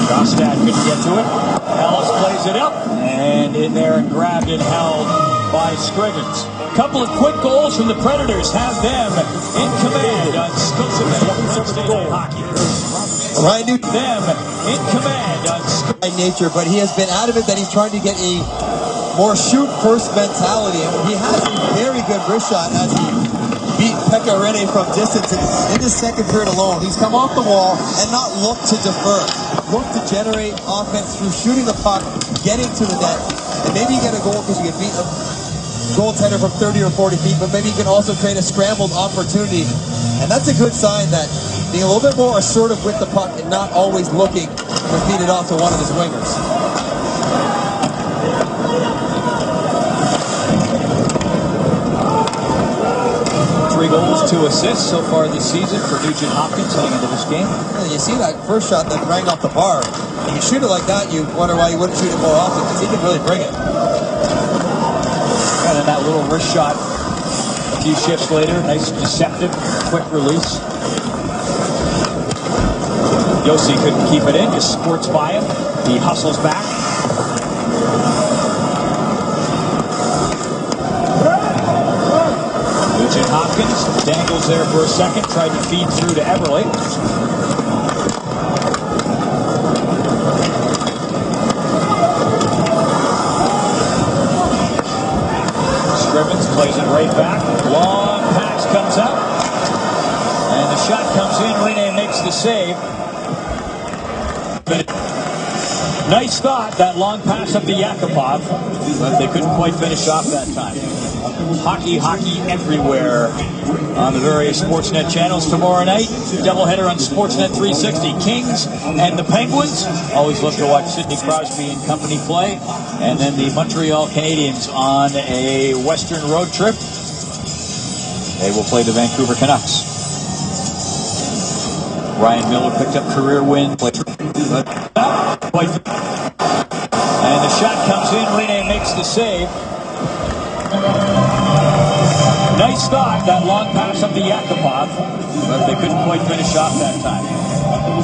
Kostad couldn't get to it. Ellis plays it up, and in there and grabbed and held by Scrivens. A couple of quick goals from the Predators have them in command on Wednesday Night Hockey. Ryan Nugent them in command on by nature, but he has been adamant that he's trying to get a more shoot-first mentality, and he has a very good wrist shot as he beat Pekka Rinne from distance in his second period alone. He's come off the wall and not looked to defer. Look to generate offense through shooting the puck, getting to the net, and maybe you get a goal because you can beat a goaltender from 30 or 40 feet, but maybe you can also create a scrambled opportunity, and that's a good sign that being a little bit more assertive with the puck and not always looking to feed it off to one of his wingers. 3 goals, 2 assists so far this season for Nugent Hopkins heading into this game. Yeah, you see that first shot that rang off the bar. When you shoot it like that, you wonder why you wouldn't shoot it more often, because he can really bring it. And then that little wrist shot a few shifts later. Nice, deceptive, quick release. Josi couldn't keep it in, just squirts by him. He hustles back. Nugent Nugent Hopkins dangles there for a second, tried to feed through to Everly. Scrivens plays it right back. Long pass comes out. And the shot comes in. Rene makes the save. Nice thought, that long pass up to Yakupov, but they couldn't quite finish off that time. Hockey everywhere on the various Sportsnet channels tomorrow night. Doubleheader on Sportsnet 360. Kings and the Penguins. Always love to watch Sidney Crosby and company play. And then the Montreal Canadiens on a Western road trip. They will play the Vancouver Canucks. Ryan Miller picked up career win. And the shot comes in. Rene makes the save. Nice thought, that long pass up to Yakupov, but they couldn't quite finish off that time.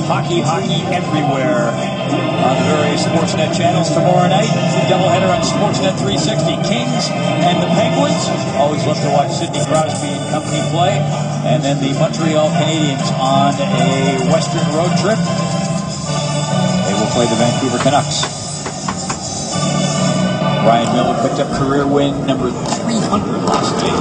Hockey everywhere on the various Sportsnet channels tomorrow night. Doubleheader on Sportsnet 360. Kings and the Penguins. Always love to watch Sidney Crosby and company play. And then the Montreal Canadiens on a Western road trip. They will play the Vancouver Canucks. Ryan Miller picked up career win number 300 last game.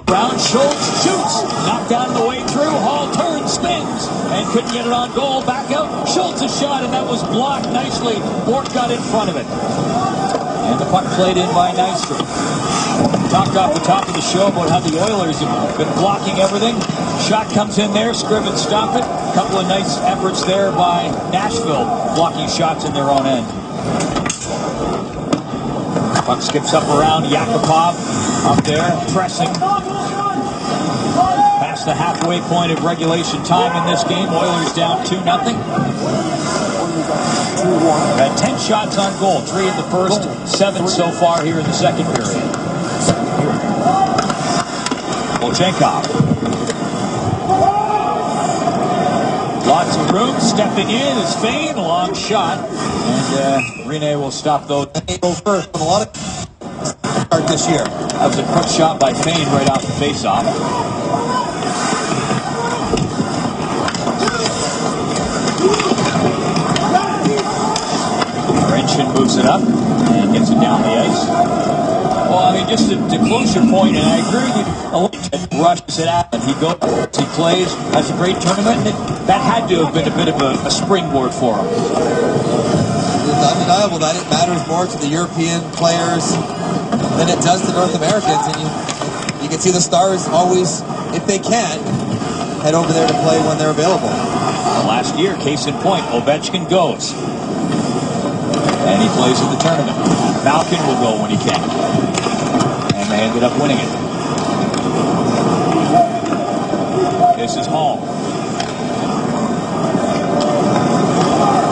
Brown Schultz shoots, knocked down the way through. Hall turns, spins, and couldn't get it on goal. Back out, Schultz's shot, and that was blocked nicely. Bork got in front of it. And the puck played in by Nystrom. Talked off the top of the show about how the Oilers have been blocking everything. Shot comes in there, Scrivens stopped it. A couple of nice efforts there by Nashville, blocking shots in their own end. Puck skips up around Yakupov, up there, pressing. Past the halfway point of regulation time in this game. Oilers down 2-0. Had 10 shots on goal, 3 in the first, 7 so far here in the second period. Volchenkov. Lots of room, stepping in is Fane, a long shot, and Rene will stop those. Go first with a lot of start this year. That was a quick shot by Fane right off the faceoff. Laurentian moves it up and gets it down the ice. Well, I mean, just to close your point, and I agree with you, rushes it out, and he goes, he plays, has a great tournament, and that had to have been a bit of a springboard for him. It's undeniable that it matters more to the European players than it does to North Americans, and you can see the Stars always, if they can, head over there to play when they're available. Well, last year, case in point, Ovechkin goes. And he plays in the tournament. Malkin will go when he can. And they ended up winning it. This is Hall.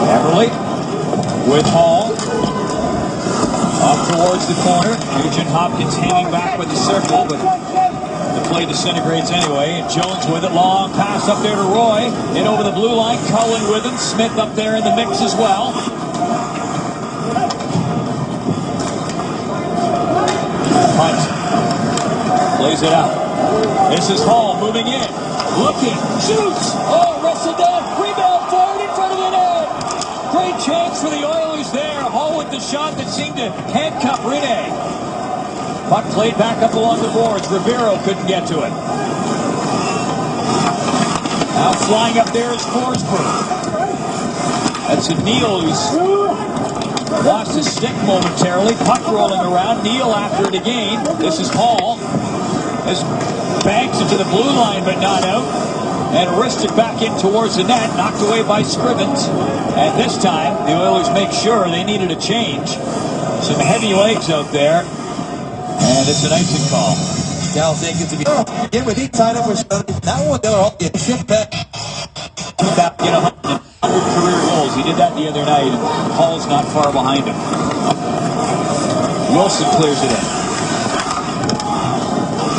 Everly with Hall. Off towards the corner. Nugent Hopkins hanging back with the circle, but the play disintegrates anyway. And Jones with it. Long pass up there to Roy. In over the blue line. Cullen with him. Smith up there in the mix as well. Punt. Plays it out. This is Hall moving in. Looking. Shoots. Oh, wrestled down. Rebound forward in front of the net. Great chance for the Oilers there. Hall with the shot that seemed to handcuff Rene. Puck played back up along the boards. Rivero couldn't get to it. Now flying up there is Forsberg. That's a Neal who's lost his stick momentarily. Puck rolling around. Neal after it again. This is Hall. This banks into the blue line, but not out. And wristed back in towards the net. Knocked away by Scrivens. And this time, the Oilers make sure they needed a change. Some heavy legs out there. And it's an icing call. Dallas Aikens to be in with each side up with that one. They're all in shift back. About to get 100 career goals. He did that the other night, and Hall's not far behind him. Wilson clears it in.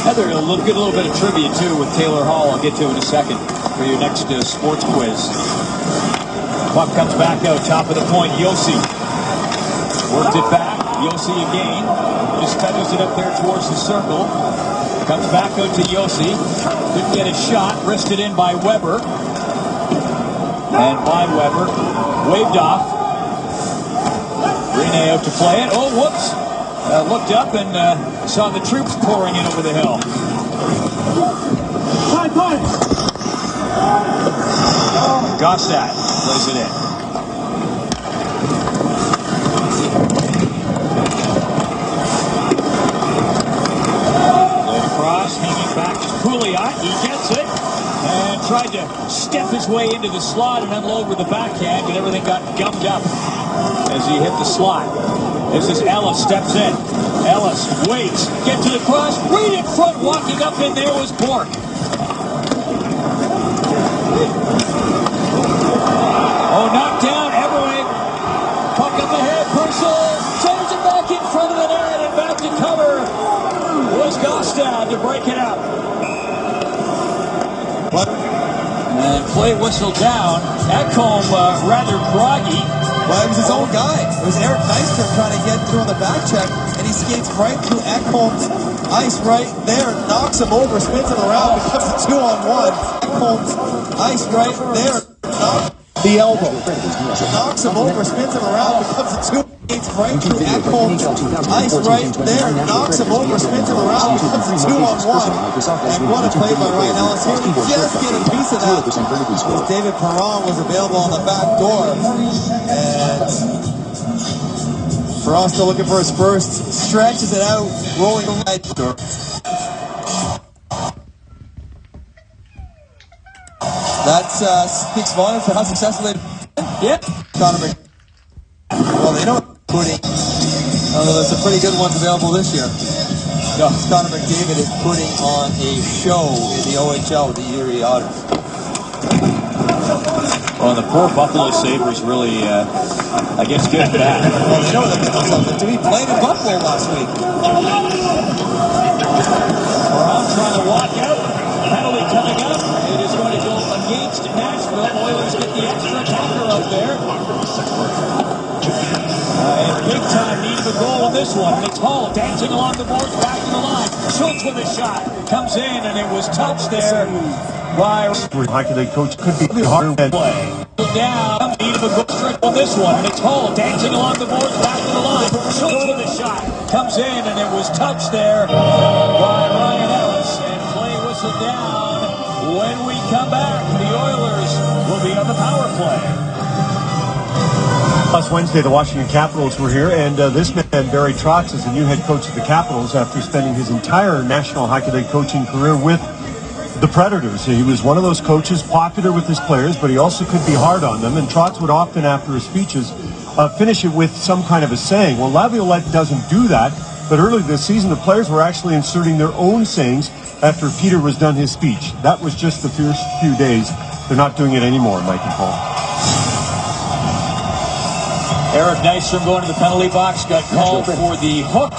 Heather, a little bit of trivia too with Taylor Hall. I'll get to in a second for your next sports quiz. Puck comes back out, top of the point. Yossi worked it back. Yossi again. Just feathers it up there towards the circle. Comes back out to Yossi. Didn't get a shot. Wristed in by Weber. And by Weber. Waved off. Rene out to play it. Oh, whoops. Looked up and saw the troops pouring in over the hill. Gostad plays it in. Laid across, hanging back to Pouliot. He gets it and tried to step his way into the slot and unload with the backhand, but everything got gummed up as he hit the slot. This is Ellis, steps in. Ellis waits, gets to the cross, right in front, walking up in there was Bork. Oh, knocked down, Everly. Puck up ahead, Purcell sends it back in front of the net, and back to cover was Gostad to break it up. And play whistle down. Ekholm rather groggy. Well, it was his own guy. It was Eric Nystrom trying to get through on the back check, and he skates right through Ekholm's ice right there, knocks him over, spins him around, becomes a 2-on-1. Ekholm's ice right there, knocks the elbow. Knocks him over, spins him around, becomes a 2. Skates right through Ekholm's ice right there, knocks him over, spins him around, becomes a 2-on-1. And what a play by Ryan Ellis here. He just get a piece of that. David Perron was available on the back door. And Perron still looking for his first, stretches it out, rolling the right door. That speaks volumes for how successful they've been. Yep. Connor Well, they know putting. Although there's some pretty good ones available this year. Connor McDavid is putting on a show in the OHL with the Erie Otters. Well, the poor Buffalo Sabres really, I guess, good and bad. Well, they know that to be played in Buffalo last week. Brown trying to walk out. Penalty coming up. It is going to go against Nashville. Oilers get the extra attacker out there. And big time need of a goal in this one. It's Hall dancing along the boards, back to the line. Schultz with a shot. Comes in, and it was touched there by Hockey League coach could be hard to play. Down, need of a goal strike on this one. It's Hall dancing along the boards, back to the line. Schultz with a shot. Comes in, and it was touched there by Ryan Ellis. And play whistle down. When we come back, the Oilers will be on the power play. Last Wednesday, the Washington Capitals were here, and this man, Barry Trotz, is the new head coach of the Capitals after spending his entire National Hockey League coaching career with the Predators. He was one of those coaches, popular with his players, but he also could be hard on them, and Trotz would often, after his speeches, finish it with some kind of a saying. Well, Laviolette doesn't do that, but early this season, the players were actually inserting their own sayings after Peter was done his speech. That was just the first few days. They're not doing it anymore, Mike and Paul. Eric Nystrom going to the penalty box, got called for the hook.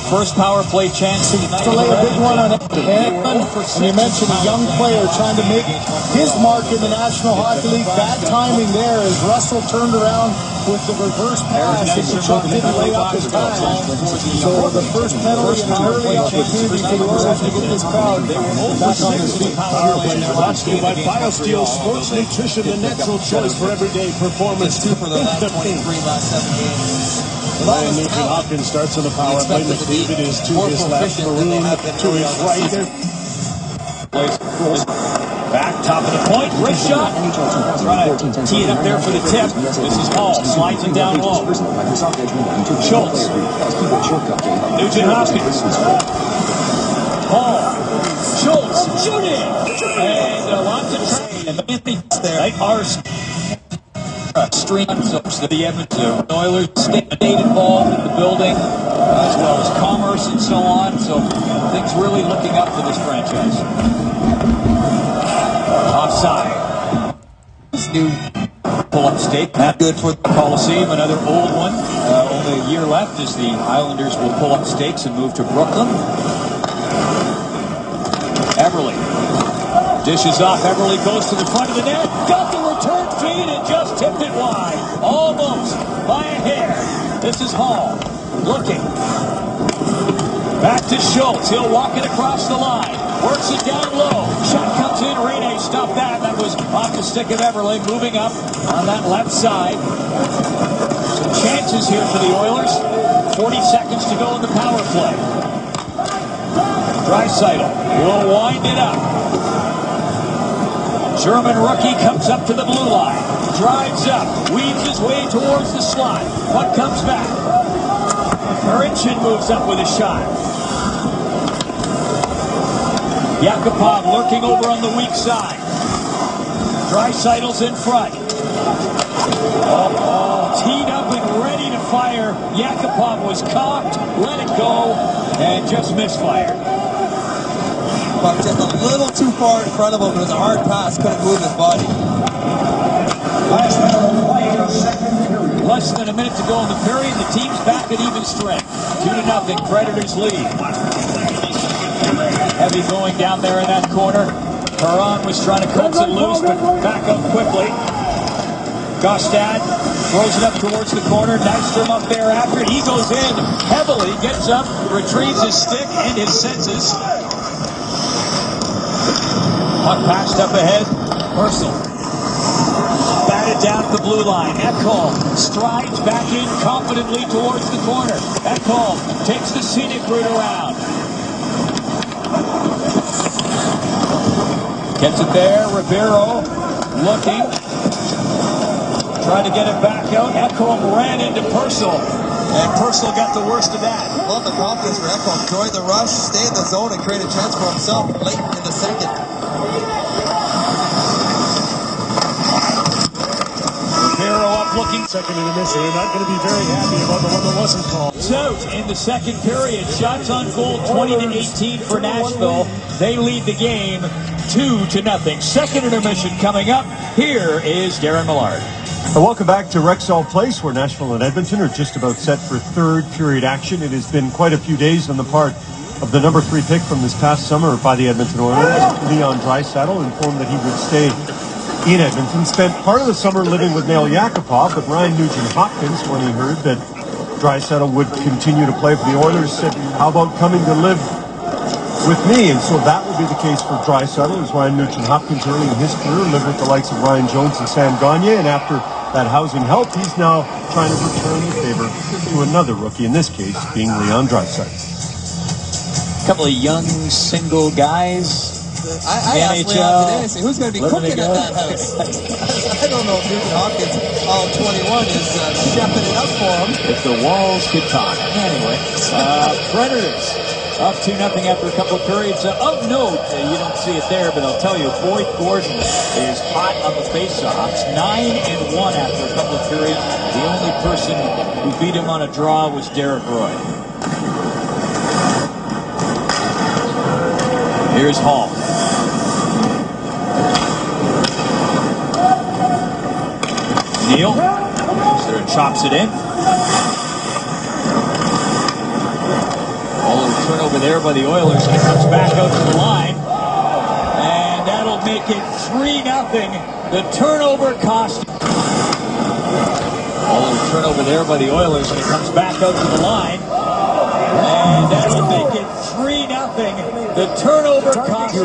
First power play chance tonight. To lay a big one on Edmonton. And you mentioned a young player trying to make his mark in the National Hockey League. Bad timing there as Russell turned around with the reverse pass. And Chuck didn't lay up his time. So the first penalty and an early opportunity for the Oilers to get this crowd back on their feet. Brought to you by BioSteel Sports Nutrition, the natural choice for everyday performance. 2 for the last 23, last 7 games. Ryan Nugent-Hopkins starts on the power play. McDavid is to his left, Maroon to his right. Back, top of the point, great shot. Trying to tee it up there for the tip. This is Hall, slides it down low. Schultz. Nugent-Hopkins. Hall. Schultz, shooting. And lots of train. And there are streams of the Edmonton Oilers state involved in the building, as well as commerce and so on. So things really looking up for this franchise. Offside. This new pull-up stake, not good for the Coliseum. Another old one. Only a year left as the Islanders will pull up stakes and move to Brooklyn. Everly. Dishes off. Everly goes to the front of the net. Got the return feed and just tipped it wide. Almost by a hair. This is Hall. Looking. Back to Schultz. He'll walk it across the line. Works it down low. Shot comes in. Rene stopped that. That was off the stick of Everly. Moving up on that left side. Some chances here for the Oilers. 40 seconds to go in the power play. Draisaitl will wind it up. German rookie comes up to the blue line. Drives up. Weaves his way towards the slot. Puck comes back. Marincin moves up with a shot. Yakupov lurking over on the weak side. Draisaitl's in front. Teed up and ready to fire. Yakupov was cocked, let it go, and just misfired. But just a little too far in front of him. It was a hard pass, couldn't move his body. Less than a minute to go in the period. The team's back at even strength. 2-0, Predators lead. Heavy going down there in that corner. Perron was trying to coax it loose, but back up quickly. Gostad throws it up towards the corner. Nystrom up there after it. He goes in heavily, gets up, retrieves his stick and his senses. Puck passed up ahead. Purcell batted down at the blue line. Ekholm strides back in confidently towards the corner. Ekholm takes the scenic route around. Gets it there. Ribeiro looking. Trying to get it back out. Ekholm ran into Purcell. And Purcell got the worst of that. Love the confidence for Ekholm. Joined the rush, stay in the zone, and create a chance for himself late in the second. Ribeiro up looking. Second intermission. They're not going to be very happy about the one that wasn't called. It's out in the second period. Shots on goal 20-18 for Nashville. They lead the game 2-0. Second intermission coming up. Here is Darren Millard. Welcome back to Rexall Place, where Nashville and Edmonton are just about set for third period action. It has been quite a few days on the part of the number 3 pick from this past summer by the Edmonton Oilers. Leon Draisaitl informed that he would stay in Edmonton. Spent part of the summer living with Nail Yakupov, but Ryan Nugent-Hopkins, when he heard that Draisaitl would continue to play for the Oilers, said, "How about coming to live with me?" And so that would be the case for Draisaitl, as Ryan Nugent-Hopkins early in his career lived with the likes of Ryan Jones and Sam Gagner, and after that housing help, he's now trying to return the favor to another rookie, in this case being Leon Draisaitl. A couple of young single guys. I asked Leon today, I said, who's going to be cooking at that house? I don't know if Nugent-Hopkins, all 21, is chefing it up for him. If the walls could talk. Anyway, Predators up 2-0 after a couple of periods. Of note, you don't see it there, but I'll tell you, Boyd Gordon is hot on the faceoffs. 9-1 after a couple of periods. The only person who beat him on a draw was Derek Roy. Here's Hall. Neal sort of chops it in. A little turnover there by the Oilers, and it comes back out to the line. And that'll make it 3-0. The turnover cost. A little turnover there by the Oilers, and it comes back out to the line. And that'll make it 3-0. The turnover cost it.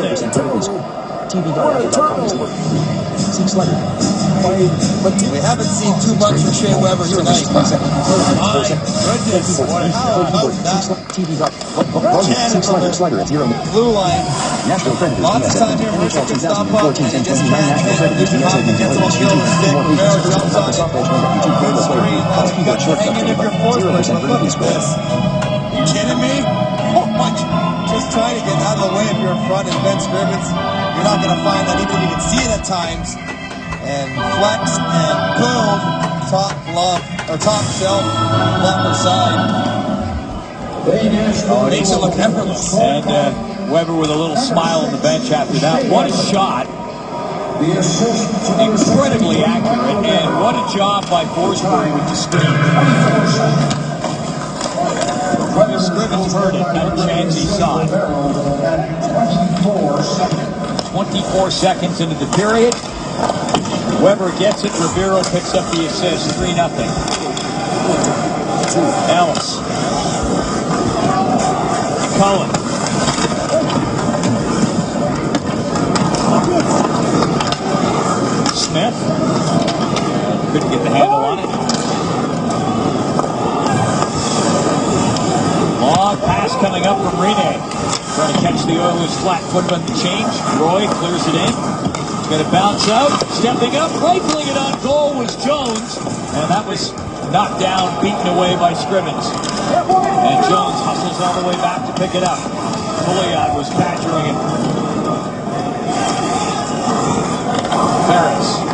We haven't seen too much from Shea Weber tonight. My goodness, what a blue line. Lots of time here. Mercer can stop up and just can't hit. Nugent-Hopkins gets a little kill on the stick. Rivera jumps on it. Good screen. Got you hanging if you're fourth place. But look at this. You kidding me? Oh, just trying to get out of the way if you're in front and Ben Scrivens. You're not going to find that, even if you can see it at times. And flex and boom, top shelf, left side. Makes it look effortless. And Weber with a little smile on the bench after that. What a shot. Incredibly accurate, and what a job by Forsberg with the screen. Scrivens heard it, not a chance he saw it. 24 seconds into the period. Weber gets it. Ribeiro picks up the assist. 3-0. Ellis Cullen. Smith. Couldn't get the handle on it. Long pass coming up from Rene. Trying to catch the Oilers flat-footed on the change. Roy clears it in. Going to bounce out. Stepping up, rifling it on goal was Jones. And that was knocked down, beaten away by Scrivens. And Jones hustles all the way back to pick it up. Pouliot was badgering it. Ferris.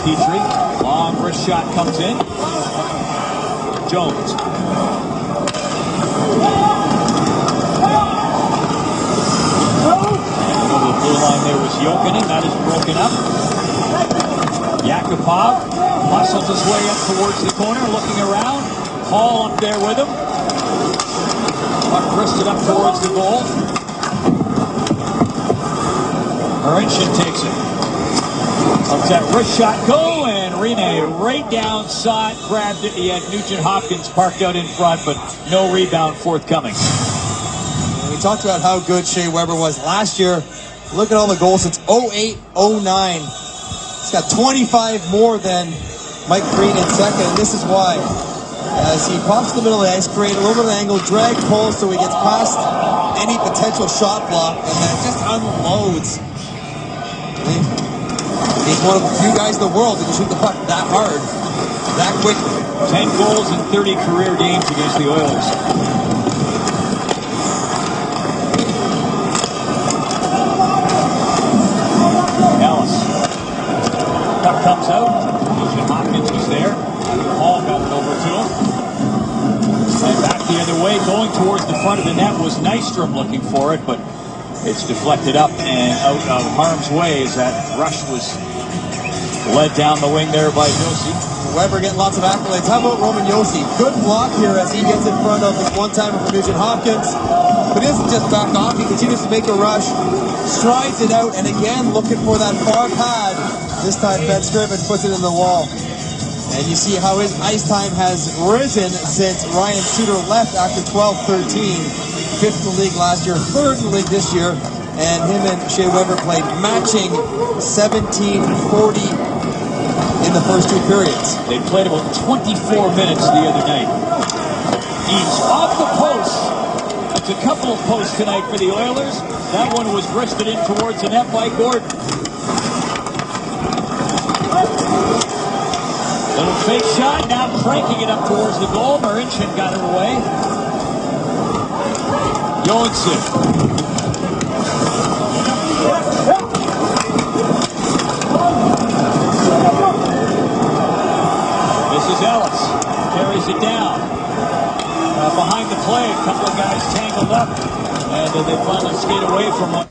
Petrie, long wrist shot comes in. Jones. And over the blue line there was Jokinen. That is broken up. Yakupov muscles his way up towards the corner, looking around. Hall up there with him. Puck wristed up towards the goal. Marincin takes it. Lets that wrist shot go, and Rene right down side, grabbed it. He had Nugent-Hopkins parked out in front, but no rebound forthcoming. We talked about how good Shea Weber was last year. Look at all the goals since 08-09. He's got 25 more than Mike Green in second, and this is why. As he pops the middle of the ice, create a little bit of angle, drag, pull, so he gets past any potential shot block, and then just unloads. He's one of the few guys in the world that can shoot the puck that hard, that quickly. 10 goals in 30 career games against the Oilers. Ellis. Puck comes out. Nugent-Hopkins was there. Hall got it over to him. And back the other way, going towards the front of the net was Nystrom looking for it, but it's deflected up and out of harm's way as that rush was led down the wing there by Josi. Weber getting lots of accolades. How about Roman Josi? Good block here as he gets in front of this one-timer from Nugent-Hopkins. But he doesn't just back off. He continues to make a rush, strides it out, and again looking for that far pad. This time Ben Scrivens puts it in the wall. And you see how his ice time has risen since Ryan Suter left after 12-13. 5th in the league last year, 3rd in the league this year. And him and Shea Weber played matching 17-40 in the first two periods. They played about 24 minutes the other night. Each off the post. It's a couple of posts tonight for the Oilers. That one was wristed in towards the net by Gordon. Little fake shot, now cranking it up towards the goal. Marincin got it away. Johansson. This is Ellis. Carries it down. Behind the play, a couple of guys tangled up. And they finally skate away from one.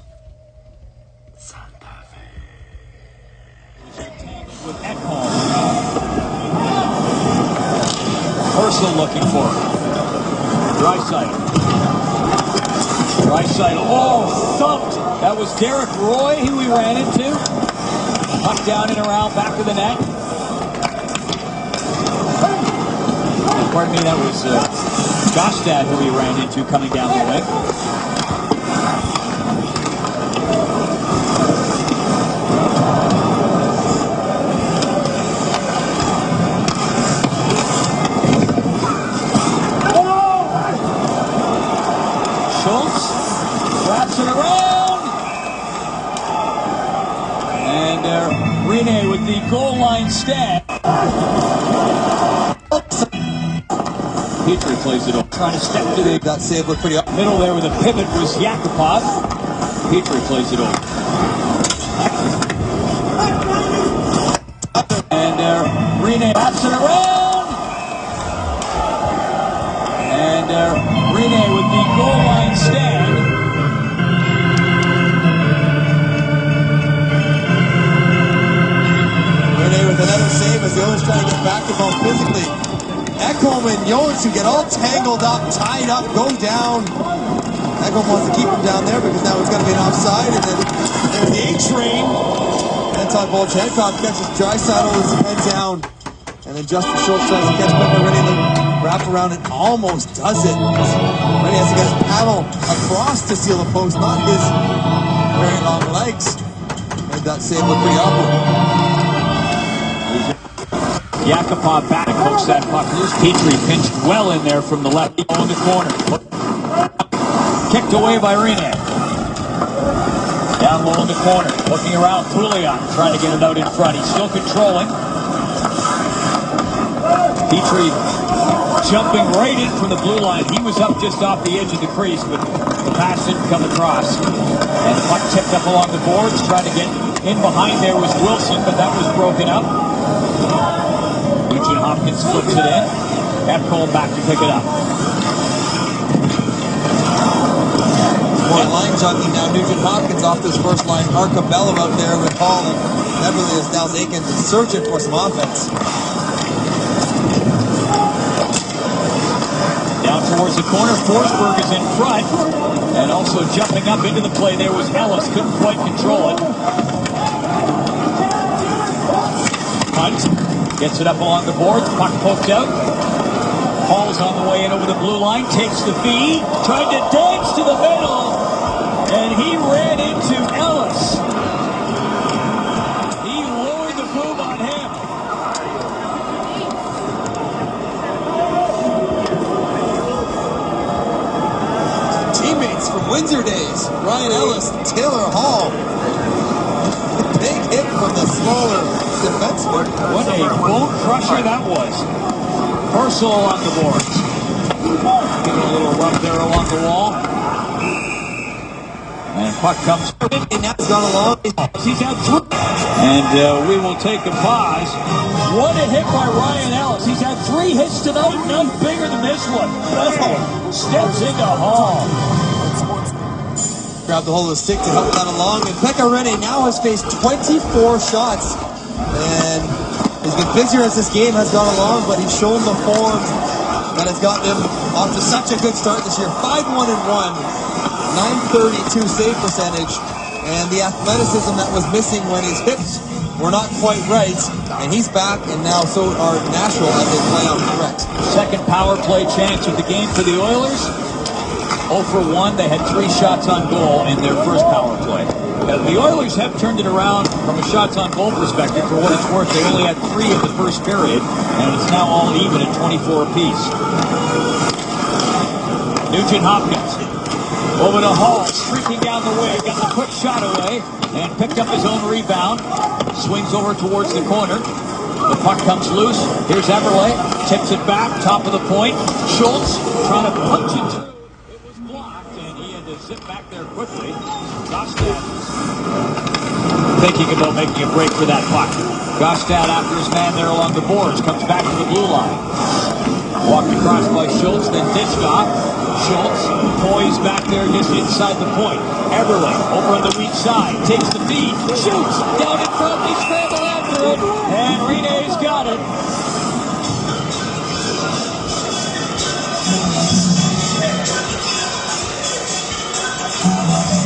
With Ekholm. Purcell looking for it. Draisaitl. Oh, thumped. That was Derek Roy who we ran into. Puck down and around back of the net. Pardon me, that was Jostad who we ran into coming down the wing. Schultz wraps it around. And Rene with the goal line stand. Petrie plays it up, trying to step to the That save looked pretty up. middle there with a pivot was Yakupov. Petrie plays it over. And Rene wraps it around. And Rene with the goal line stand. Rene with another save as the Oilers trying to get back the ball physically. Ekholm and Johansson get all tangled up, tied up, go down. Ekholm wants to keep him down there because now it's going to be an offside, and then There's the A-train. Anton Volchenkov catches Dreisaitl's head down. And then Justin Schultz tries to catch Pekka Rinne in the wrap around and almost does it. Rinne has to get his paddle across to seal the post, not his very long legs. Made that save look pretty awkward. Yakupov back hooks that puck loose. Petrie pinched well in there from the left in the corner. Kicked away by Rinne. Down low in the corner. Looking around. Pouliot trying to get it out in front. He's still controlling. Petrie jumping right in from the blue line. He was up just off the edge of the crease, but the pass didn't come across. And the puck tipped up along the boards. Trying to get in behind there was Wilson, but that was broken up. Nugent Hopkins flips it in. Epcole back to pick it up. More line jockey now. Nugent Hopkins off this first line. Arcabello out there with Hall and Beverly as Nels Aikens is searching for some offense. Down towards the corner. Forsberg is in front. And also jumping up into the play there was Ellis. Couldn't quite control it. Hunt gets it up along the board. Puck poked out. Hall's on the way in over the blue line. Takes the feed. Tried to dance to the middle. And he ran into Ellis. He lowered the boom on him. Teammates from Windsor days. Ryan Ellis, Taylor Hall. Big hit from the smaller defenseman. What a bone crusher that was. Purcell on the boards. Give it a little rub there along the wall. And puck comes. And now it's gone along. He's out through. And we will take a pause. What a hit by Ryan Ellis. He's had 3 hits tonight, none bigger than this one. Steps into Hall. Grabbed the hold of the stick to help that along. And Pekka Rinne now has faced 24 shots. And he's been busier as this game has gone along, but he's shown the form that has gotten him off to such a good start this year. 5-1-1, 932 save percentage, and the athleticism that was missing when his hips were not quite right. And he's back, and now so are Nashville as a playoff threat. Second power play chance of the game for the Oilers. 0 for 1. They had 3 shots on goal in their first power play. The Oilers have turned it around from a shots on goal perspective. For what it's worth, they only had 3 in the first period, and it's now all even at 24 apiece. Nugent Hopkins over to Hall, streaking down the way, got the quick shot away, and picked up his own rebound. Swings over towards the corner. The puck comes loose. Here's Eberle, tips it back, top of the point. Schultz trying to punch it through. It was blocked, and he had to zip back there quickly. Gostad thinking about making a break for that puck. Gostad after his man there along the boards, comes back to the blue line. Walked across by Schultz, then dished off. Schultz poised back there just inside the point. Eberle over on the weak side, takes the feed, shoots, down in front, they scramble after it, and Rinne's got it.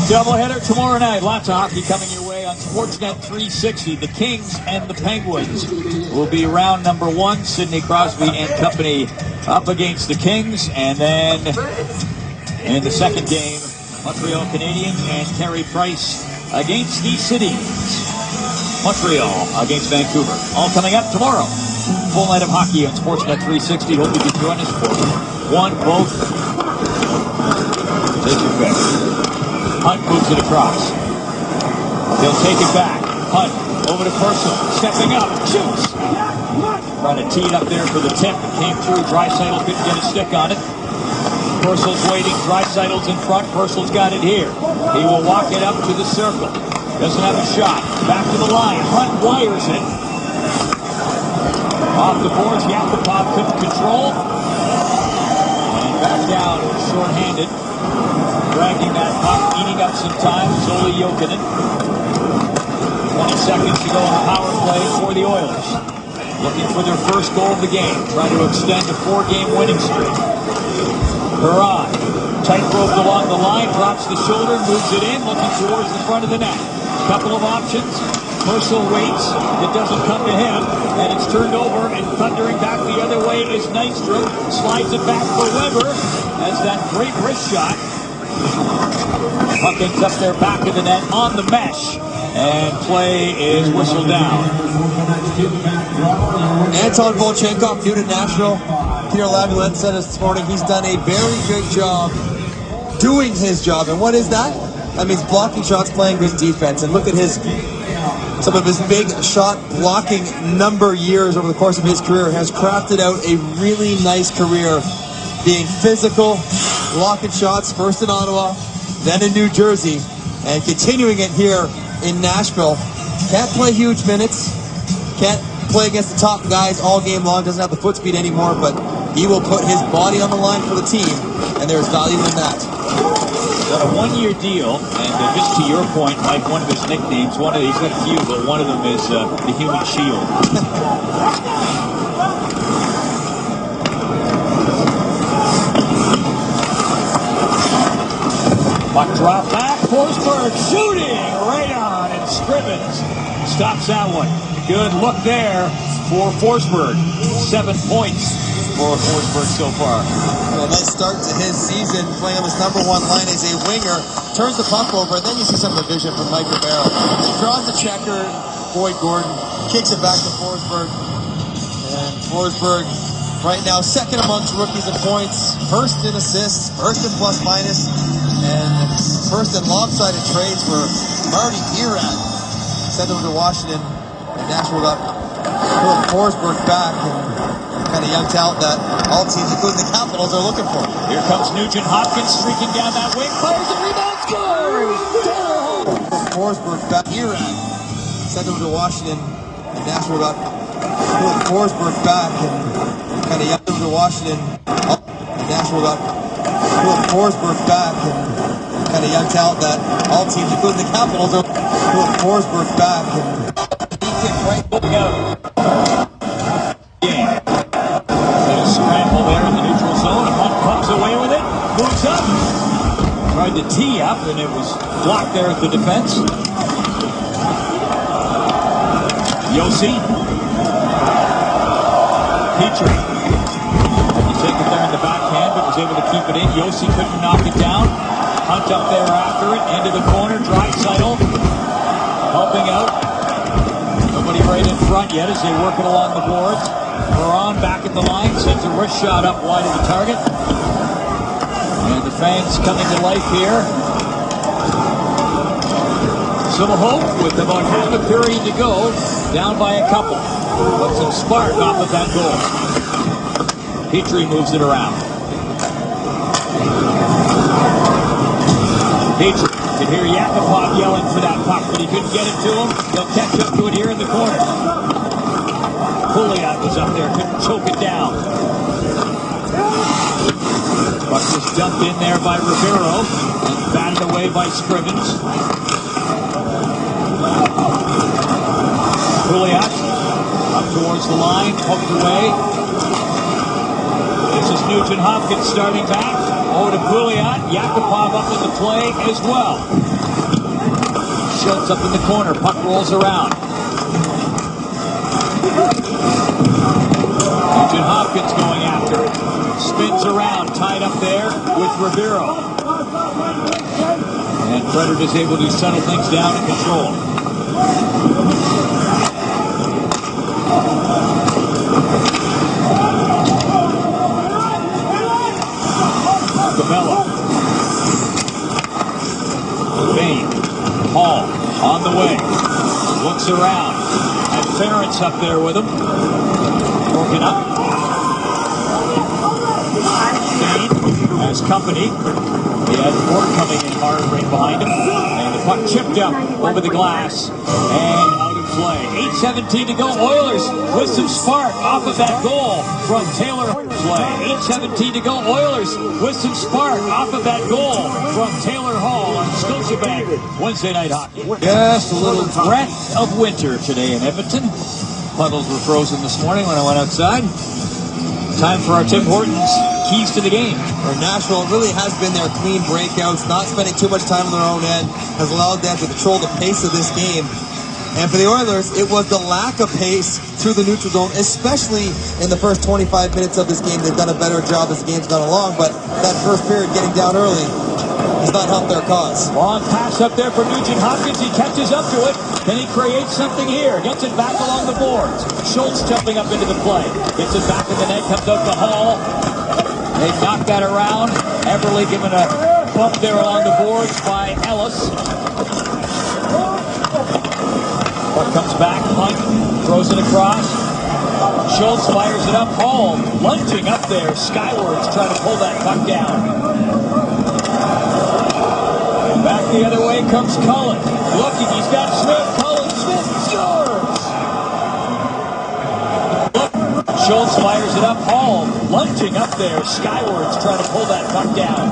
Doubleheader tomorrow night. Lots of hockey coming your way on Sportsnet 360. The Kings and the Penguins will be round number 1. Sidney Crosby and company up against the Kings. And then in the second game, Montreal Canadiens and Carey Price against the Cities. Montreal against Vancouver. All coming up tomorrow. Full night of hockey on Sportsnet 360. Hope you can join us for one, both. Take your pick. Hunt moves it across. He'll take it back. Hunt over to Purcell. Stepping up. Shoots. Trying to tee it up there for the tip. It came through. Draisaitl couldn't get a stick on it. Purcell's waiting. Draisaitl's in front. Purcell's got it here. He will walk it up to the circle. Doesn't have a shot. Back to the line. Hunt wires it. Off the boards. Yakupov couldn't control. And back down. Short-handed. Dragging that puck, eating up some time, is Olli Jokinen. 20 seconds to go on the power play for the Oilers. Looking for their first goal of the game. Trying to extend a 4-game winning streak. Perron, tight roped along the line, drops the shoulder, moves it in, looking towards the front of the net. couple of options. Mercer waits. It doesn't come to him. And it's turned over, and thundering back the other way is Nystrom. Slides it back for Weber. Has that great wrist shot. Puck ends up there back of the net on the mesh. And play is whistled down. Anton Volchenkov, new to Nashville. Peter Laviolette said this morning he's done a very good job doing his job. And what is that? That means blocking shots, playing good defense. And look at some of his big shot blocking number years over the course of his career. Has crafted out a really nice career being physical, blocking shots, first in Ottawa, then in New Jersey, and continuing it here in Nashville. Can't play huge minutes, can't play against the top guys all game long, doesn't have the foot speed anymore, but he will put his body on the line for the team, and there's value in that. Got a one-year deal, and just to your point, Mike, one of his nicknames, he's got a few, but one of them is the Human Shield. Puck drop back, Forsberg shooting right on, and Scrivens stops that one. Good look there for Forsberg. 7 points for Forsberg so far. A nice start to his season, playing on his number one line as a winger. Turns the puck over, and then you see some of the vision from Mike Rivera. He draws the checker, Boyd Gordon, kicks it back to Forsberg. And Forsberg, right now, second amongst rookies in points, first in assists, first in plus minus, and first in lopsided trades for Marty Irad. Sent over to Washington, and Nashville got Forsberg back. Kind of young talent that all teams, including the Capitals, are looking for. Here comes Nugent Hopkins streaking down that wing, fires and rebound, scores! Forsberg back here, sent over to Washington, and Nashville got Forsberg back, and kind of young over to Washington. Nashville got Forsberg back, and kind of young talent that all teams, including the Capitals, are Forsberg back, and he kicked right out. Scramble there in the neutral zone. Hunt comes away with it. Moves up. Tried to tee up, and it was blocked there at the defense. Yossi. Petrie. He took it there in the backhand, but was able to keep it in. Yossi couldn't knock it down. Hunt up there after it. Into the corner. Draisaitl helping out. Nobody right in front yet as they work it along the boards. Perron back at the line, sends a wrist shot up wide of the target. And the fans coming to life here. Some hope with about half a period to go, down by a couple. But some spark off of that goal. Petrie moves it around. Petrie could hear Yakupov yelling for that puck, but he couldn't get it to him. He'll catch up to it here in the corner. Pouliot was up there, couldn't choke it down. Puck was dumped in there by Rivero and batted away by Scrivens. Pouliot up towards the line, poked away. This is Nugent Hopkins starting back. Over to Pouliot. Yakupov up in the play as well. Schultz up in the corner. Puck rolls around. Nugent Hopkins going after it. Spins around, tied up there with Rivero. And Frederick is able to settle things down and control. Cabela. Bain. Hall on the way. Looks around. And Ferentz up there with him. Broken up. Bain has company. He has Ford coming in hard right behind him. And the puck chipped up over the glass. And out of play. 8:17 to go. Oilers with some spark off of that goal from Taylor. Play. 8:17 to go. Oilers with some spark off of that goal from Taylor Hall on Scotiabank Wednesday night hockey. Just a little breath of winter today in Edmonton. Puddles were frozen this morning when I went outside. Time for our Tim Hortons keys to the game. For Nashville, it really has been their clean breakouts, not spending too much time on their own end, has allowed them to control the pace of this game. And for the Oilers, it was the lack of pace through the neutral zone, especially in the first 25 minutes of this game. They've done a better job as the game's gone along, but that first period getting down early has not helped their cause. Long pass up there for Nugent-Hopkins. He catches up to it. Then he creates something here. Gets it back along the boards. Schultz jumping up into the play. Gets it back in the net. Comes out to Hall. They knock that around. Everly given a bump there along the boards by Ellis. Puck comes back. Hunt throws it across. Schultz fires it up. Hall lunging up there skywards, trying to pull that puck down. Back the other way comes Cullen. Looking, he's got Smith. Cullen, Smith scores! Schultz fires it up. Hall lunging up there skywards, trying to pull that puck down.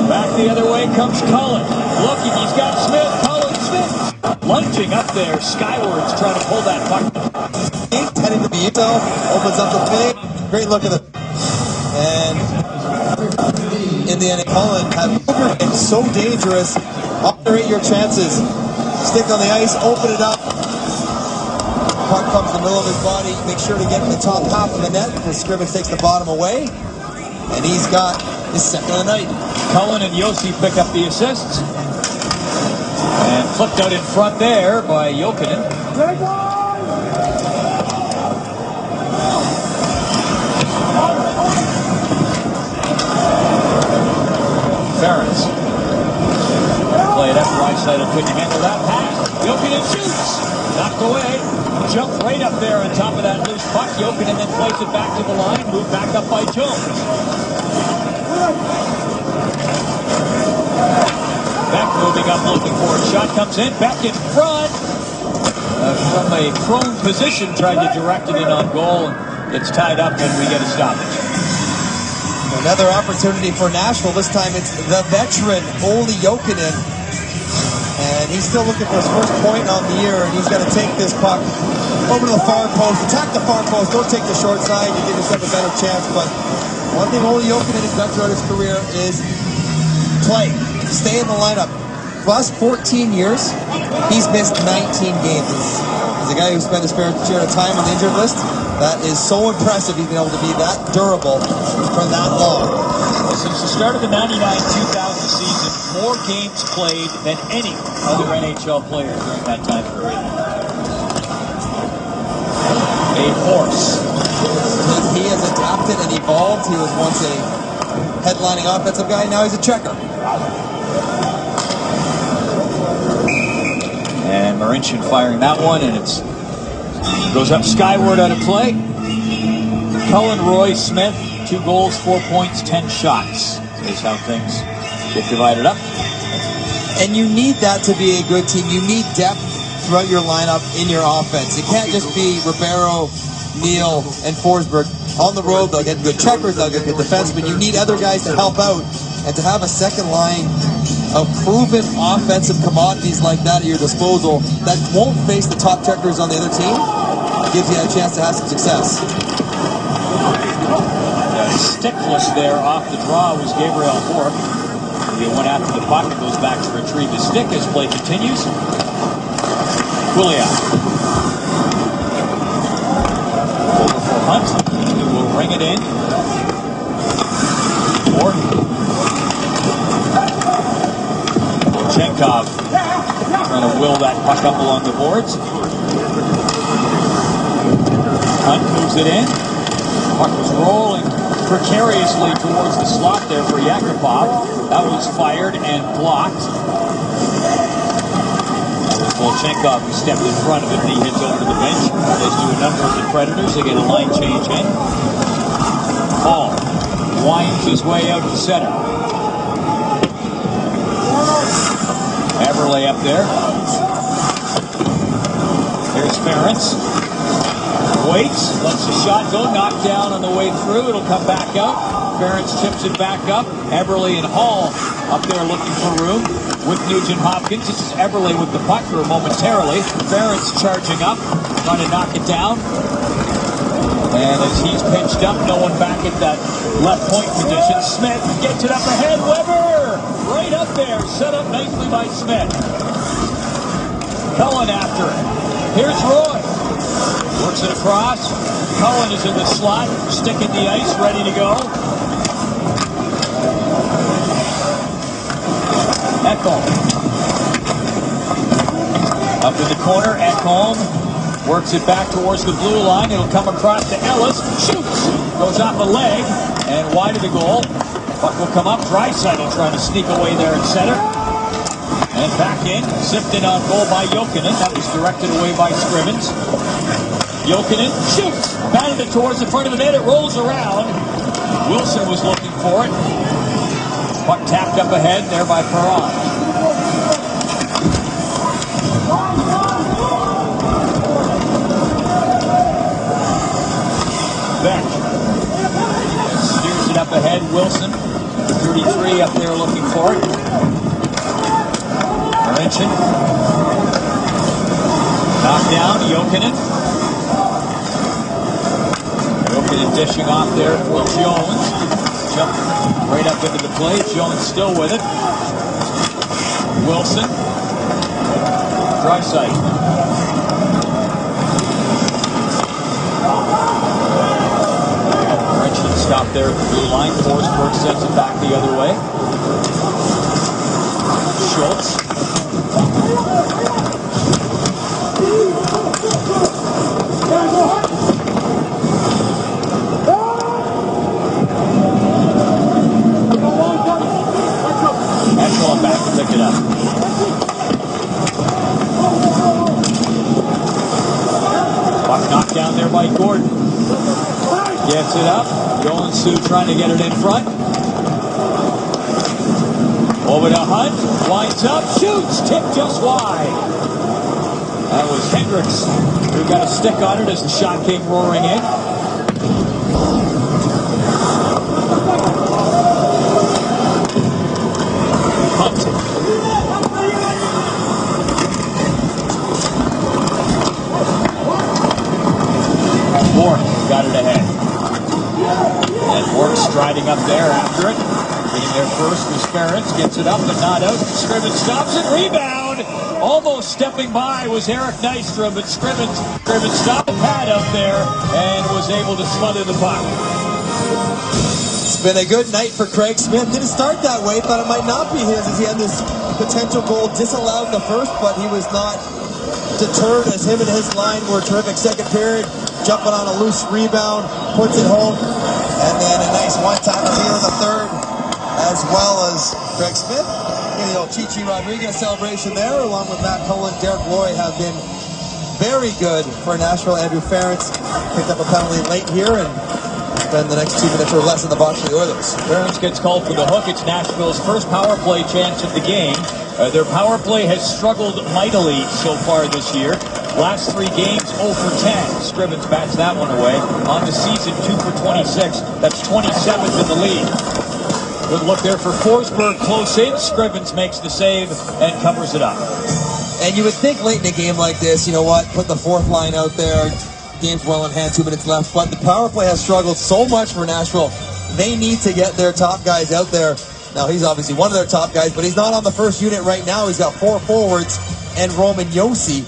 Back the other way comes Cullen. Looking, he's got Smith. Cullen, Smith lunging up there skywards, trying to pull that puck down. Heading to Vito, opens up the play. Great look at it. And in the end, Cullen have so dangerous. Operate your chances. Stick on the ice, open it up. Puck comes in the middle of his body. Make sure to get in the top half of the net because Scrimmage takes the bottom away. And he's got his second of the night. Cullen and Yossi pick up the assists. And flipped out in front there by Jokinen. Ferentz. Play it up, right side of pitching into that pass. Jokinen shoots. Knocked away. Jumped right up there on top of that loose puck. Jokinen then plays it back to the line. Moved back up by Jones. Beck moving up looking for it. Shot comes in. Beck in front. From a prone position, trying to direct it in on goal. It's tied up and we get a stoppage. Another opportunity for Nashville. This time it's the veteran, Olli Jokinen. And he's still looking for his first point on the year, and he's got to take this puck over to the far post, attack the far post, don't take the short side, you give yourself a better chance. But one thing Olli Jokinen has done throughout his career is play, stay in the lineup. Last 14 years, he's missed 19 games. He's a guy who spent his fair share of time on the injured list. That is so impressive he's been able to be that durable for that long. Since the start of the 99-2000 season, more games played than any other NHL player during that time period. A force. He has adapted and evolved. He was once a headlining offensive guy, now he's a checker. And Marincin firing that one, and it goes up skyward out of play. Cullen, Roy, Smith, 2 goals, 4 points, 10 shots is how things get divided up. And you need that to be a good team. You need depth throughout your lineup in your offense. It can't just be Ribeiro, Neal, and Forsberg. On the road, they'll get good checkers, they'll get good defensemen. You need other guys to help out, and to have a second line of proven offensive commodities like that at your disposal that won't face the top checkers on the other team gives you a chance to have some success. Stickless there off the draw was Gabriel Bork. He went after the puck and goes back to retrieve his stick as play continues. Quilliat. Over for Hunt, who will ring it in. Bork. Chenkov trying to will that puck up along the boards. Hunt moves it in. Puck was rolling precariously towards the slot there for Yakupov. That was fired and blocked. That was Volchenkov who stepped in front of it, and he hits over to the bench. As do a number of the Predators. They get a line change in. Hall winds his way out to center. Everly up there. There's Ferentz. Waits, lets the shot go, knocked down on the way through. It'll come back out. Ferentz chips it back up. Everly and Hall up there looking for room with Nugent-Hopkins. This is Everly with the puck for momentarily. Ferentz charging up, trying to knock it down. And as he's pinched up, no one back at that left point position. Smith gets it up ahead. Weber right up there. Set up nicely by Smith. Cullen after it. Here's Roy. Works it across. Cullen is in the slot. Stick in the ice. Ready to go. Ekholm. Up in the corner. Ekholm works it back towards the blue line. It'll come across to Ellis. Shoots. Goes off the leg. And wide of the goal. Puck will come up. Draisaitl trying to sneak away there at center. And back in. Zipped in on goal by Jokinen. That was directed away by Scrivens. Jokinen shoots. Batted it towards the front of the net. It rolls around. Wilson was looking for it. Puck tapped up ahead there by Perron. Beck steers it up ahead. Wilson, the 33 up there looking for it. Mention. Knocked down. Jokinen. Jokinen dishing off there for Jones. Jumped right up into the play. Jones still with it. Wilson. Draisaitl. Frenchman stopped there at the blue line. Forsberg sends it back the other way. Schultz. Echelon back to pick it up. Puck knocked down there by Gordon. Gets it up. Jones trying to get it in front. Over to Hunt. Winds up. Shoots. Tipped just wide. That was Hendricks who got a stick on it as the shot came roaring in. Hunt. Bourque got it ahead. And Bourque striding up there after it. Getting there first was Ferentz. Gets it up but not out. Scrivens stops it. Rebound. Almost stepping by was Eric Nystrom, but Scrivens stopped the pad out there and was able to smother the puck. It's been a good night for Craig Smith. Didn't start that way, thought it might not be his as he had this potential goal disallowed in the first, but he was not deterred as him and his line were terrific second period, jumping on a loose rebound, puts it home, and then a nice one-timer here in the third, as well as Craig Smith. You know, Chichi Rodriguez celebration there, along with Matt Cullen, Derek Roy have been very good for Nashville. Andrew Ferentz picked up a penalty late here and spend the next 2 minutes or less in the box for the Oilers. Ferentz gets called for the hook. It's Nashville's first power play chance of the game. Their power play has struggled mightily so far this year. Last 3 games, 0 for 10. Scrivens bats that one away. On the season, 2 for 26. That's 27th in the league. Good look there for Forsberg, close in. Scrivens makes the save and covers it up. And you would think late in a game like this, you know what, put the fourth line out there. Game's well in hand, 2 minutes left. But the power play has struggled so much for Nashville. They need to get their top guys out there. Now, he's obviously one of their top guys, but he's not on the first unit right now. He's got 4 forwards and Roman Josi.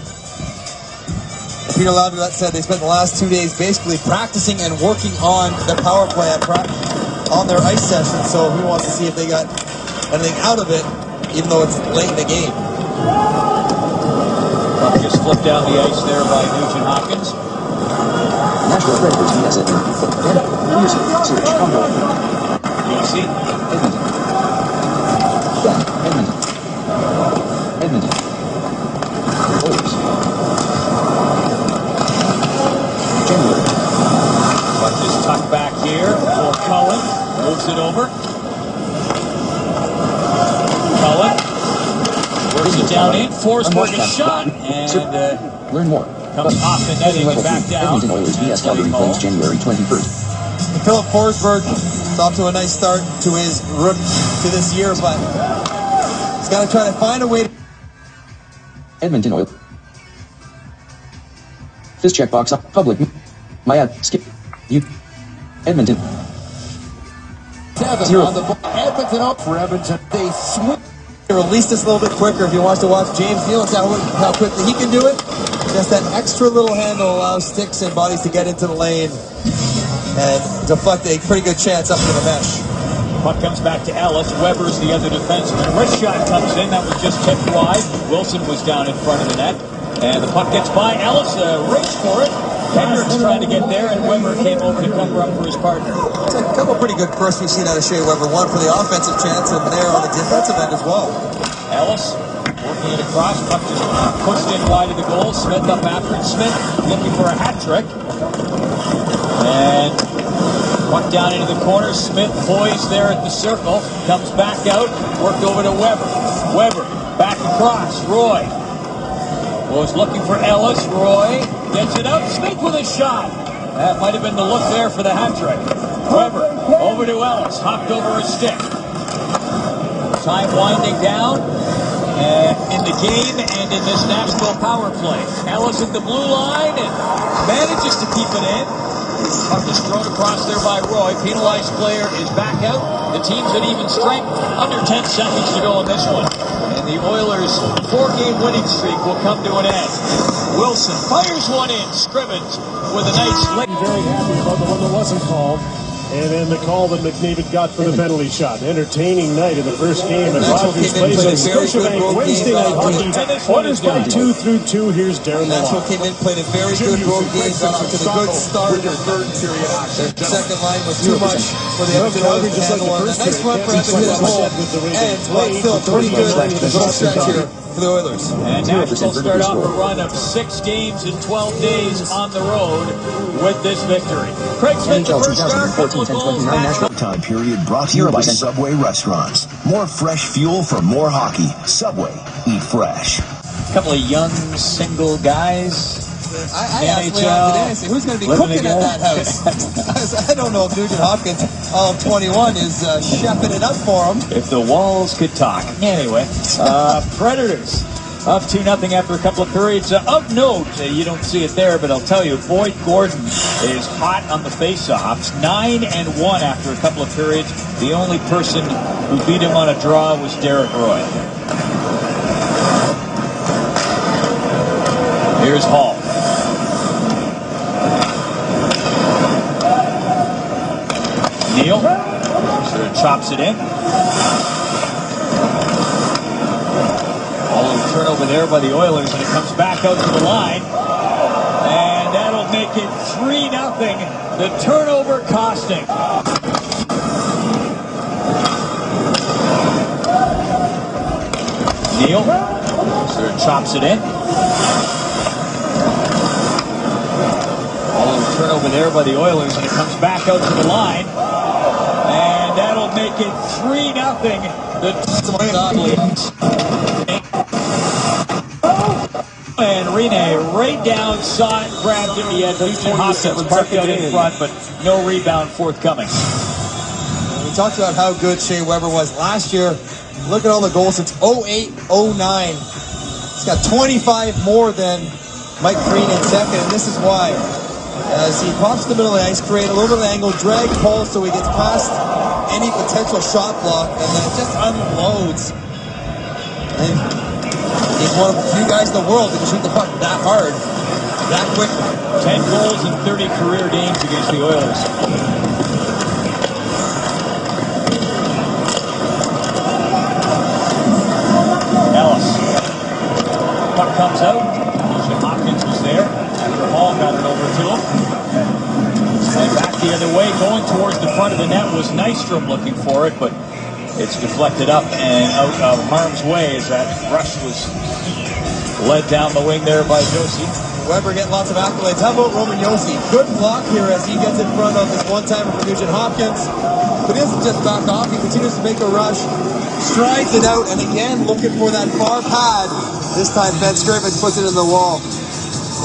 Peter Laviolette said they spent the last 2 days basically practicing and working on the power play on their ice session, so he wants to see if they got anything out of it, even though it's late in the game. Puck just flipped down the ice there by Nugent Hopkins. Nashville Predators vs. Edmonton. Pearson, Serge, Combo. Josi. Edmonton. Back, Edmonton. Edmonton. Oilers. January. Puck just tucked back here for Cullen. Moves it over. Cullen works it down in. Forsberg a shot. And learn more. comes off the netting and back down. Edmonton Oilers vs. Calgary Flames, January 21st. Philip Forsberg is off to a nice start to his rookie to this year, but he's got to try to find a way to... Edmonton Oilers. Fist check box up. Public. My ad. Skip. Edmonton. 7 Zero. on the ball. Edmonton up for Edmonton. They switch. Release this a little bit quicker if you want to watch James Neal. How quickly he can do it. Just that extra little handle allows sticks and bodies to get into the lane and deflect a pretty good chance up to the mesh. Puck comes back to Ellis. Weber's the other defenseman. Wrist shot comes in. That was just tipped wide. Wilson was down in front of the net. And the puck gets by Ellis. Reached for it. Hendricks trying to get there, and Weber came over to cover up for his partner. It's a couple pretty good bursts we've seen out of Shea Weber. One for the offensive chance, and there on the defensive end as well. Ellis working it across. Puck just pushed in wide of the goal. Smith up after it. Smith looking for a hat trick. And puck down into the corner. Smith poised there at the circle. Comes back out. Worked over to Weber. Weber back across. Roy was looking for Ellis. Roy gets it out. Smith with a shot. That might have been the look there for the hat trick. Weber over to Ellis. Hopped over his stick. Time winding down in the game and in this Nashville power play. Ellis at the blue line and manages to keep it in. Puck is thrown across there by Roy. Penalized player is back out. The team's at even strength. Under 10 seconds to go in this one. And the Oilers' 4-game winning streak will come to an end. Wilson fires one in. Scrimmage with a nice lick. Very happy about the one that wasn't called. And then the call that McDavid got for the penalty shot. Entertaining night in the first game. And Rogers plays on Scotiabank Wednesday night hockey. Oilers by 2 through 2. Here's Darren Nashville Lamont. came in, played a very good road game, got off to the good start in the third period. Their second line was too much for the Edmonton Oilers to handle. A nice run for Edmonton at home, and but still pretty good little stretch here for the Oilers. And Nashville start off a run of 6 games in 12 days on the road with this victory. Craig Smith, the NHL first start, couple of 2014-10-29 goals. Nashville. Time period brought to you by Subway Restaurants. More fresh fuel for more hockey. Subway. Eat fresh. A couple of young single guys. I asked Leon today, I said, who's going to be cooking at that house? I don't know if Nugent Hopkins, all of 21, is chefing it up for him. If the walls could talk. Anyway, Predators up 2-0 after a couple of periods. Of note, you don't see it there, but I'll tell you, Boyd Gordon is hot on the faceoffs. 9-1 after a couple of periods. The only person who beat him on a draw was Derek Roy. Here's Hall. Neal sort of chops it in. Turnover there by the Oilers, and it comes back out to the line, and that'll make it 3-0. The turnover costing. Neal sort of chops it in. Turnover there by the Oilers, and it comes back out to the line, and that'll make it 3-0. And Rene right down, saw it, grabbed him. He had Nugent Hopkins parked out in front, but no rebound forthcoming. We talked about how good Shea Weber was last year. Look at all the goals since 08-09. He's got 25 more than Mike Green in second, and this is why. As he pops to the middle of the ice, create a little bit of angle, drag Paul so he gets past any potential shot block, and then just unloads. And he's one of the few guys in the world that can shoot the puck that hard, that quickly. 10 goals in 30 career games against the Oilers. Ellis. Puck comes out. Hopkins was there after Hall got it over to him. And back the other way, going towards the front of the net was Nystrom looking for it, but it's deflected up and out of harm's way as that rush was led down the wing there by Josi. Weber getting lots of accolades. How about Roman Josi? Good block here as he gets in front of this one-timer for Nugent Hopkins. But he doesn't just back off. He continues to make a rush, strides it out, and again looking for that far pad. This time Ben Scrivens puts it in the wall.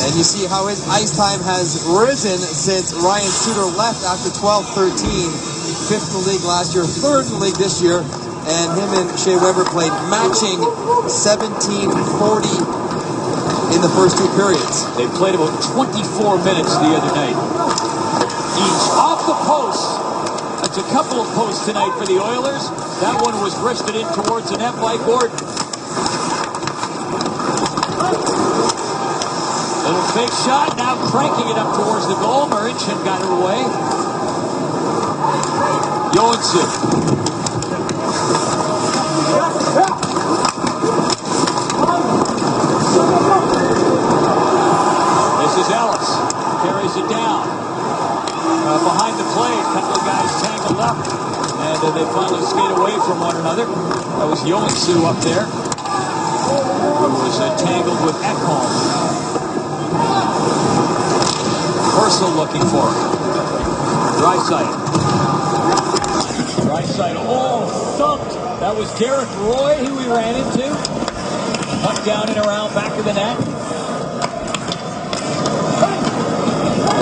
And you see how his ice time has risen since Ryan Suter left after 12-13. 5th in the league last year, 3rd in the league this year. And him and Shea Weber played matching 17-40 in the first 2 periods. They played about 24 minutes the other night. each. Off the post. That's a couple of posts tonight for the Oilers. That one was wristed in towards the net by Gordon. Little fake shot, now cranking it up towards the goal. Marincin got it away. Johansson. This is Ellis. Carries it down. Behind the play, a couple of guys tangled up. And they finally skate away from one another. That was Johansson up there, who was tangled with Ekholm. Purcell looking for it. Draisaitl. Oh, thumped. That was Derek Roy who we ran into. Puck down and around back of the net.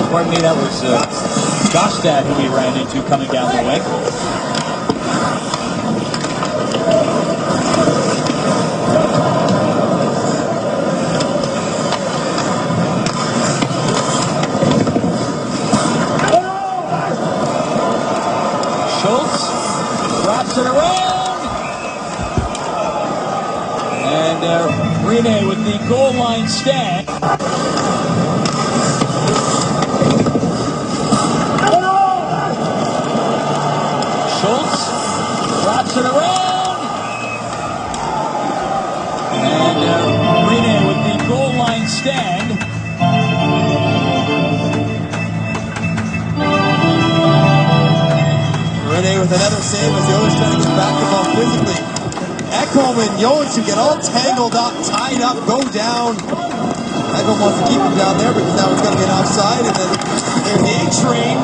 Pardon me, that was Gostad who we ran into coming down the wing. Wraps it around. And Rene with the goal line stand. Schultz wraps it around. And Rene with the goal line stand. With another save as the Oilers trying to get back the ball physically. Ekholm and Johansson get all tangled up, tied up, go down. Ekholm wants to keep him down there because now he's going to get offside. And then there's the A-train.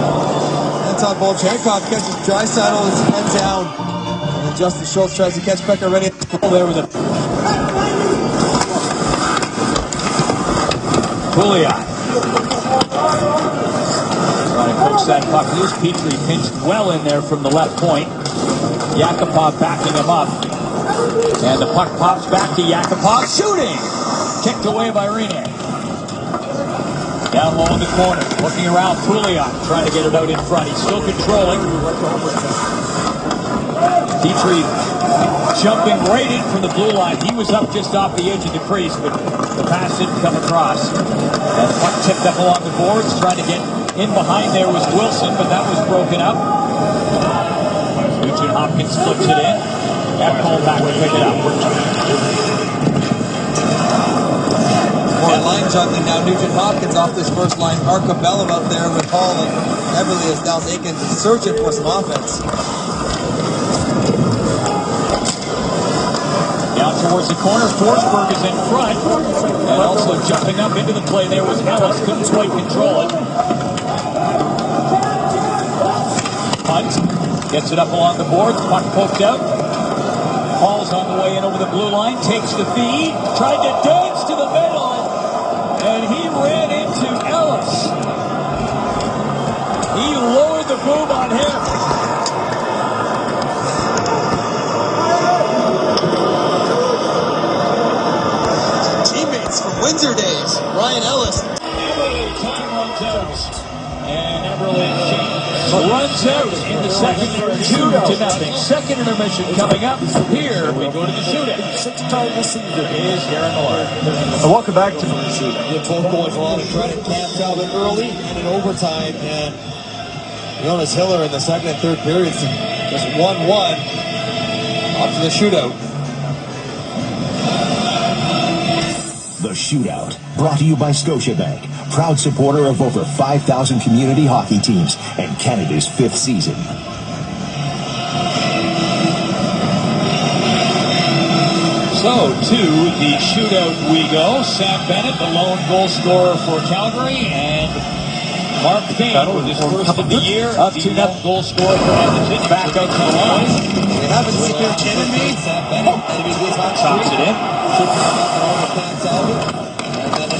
That's on Volchenkov. Catches Draisaitl as he went down. And then Justin Schultz tries to catch Becker ready. There with it. Pouliot. Trying to coax that puck loose. Petrie pinched well in there from the left point. Yakupov backing him up. And the puck pops back to Yakupov. Shooting! Kicked away by Rene. Down low in the corner. Looking around. Pouliot trying to get it out in front. He's still controlling. Petrie jumping right in from the blue line. He was up just off the edge of the crease, but the pass didn't come across. And the puck tipped up along the boards. Trying to get in behind there was Wilson, but that was broken up. Nugent Hopkins flips it in. Ekholm back to pick it up. More line juggling now. Nugent Hopkins off this first line. Arcabellum out there with Hall and Everly as Dallas Aikens is searching for some offense. Down towards the corner. Forsberg is in front. And also jumping up into the play there was Ellis. Couldn't quite control it. Hunt gets it up along the boards. Puck poked out. Hall's on the way in over the blue line. Takes the feed. Tried to dance to the middle. And he ran into Ellis. He lowered the boom on him. Teammates from Windsor days. Ryan Ellis. Time runs out. And Everly runs out in the second, 2-0. Second intermission coming up. Here we go to the shootout. Sixth time this season is Darren Miller. And welcome back to the shootout. Both goals on and trying to camp out early and in overtime. And Jonas Hiller in the second and third periods just 1-1 off to the shootout. The Shootout, brought to you by Scotiabank, proud supporter of over 5,000 community hockey teams and Canada's 5th season. So, to the shootout we go. Sam Bennett, the lone goal scorer for Calgary, and Mark Payne with his first of the year, the lone goal scorer for Edmonton, back out to the line. They haven't seen him kidding me. Chops it in.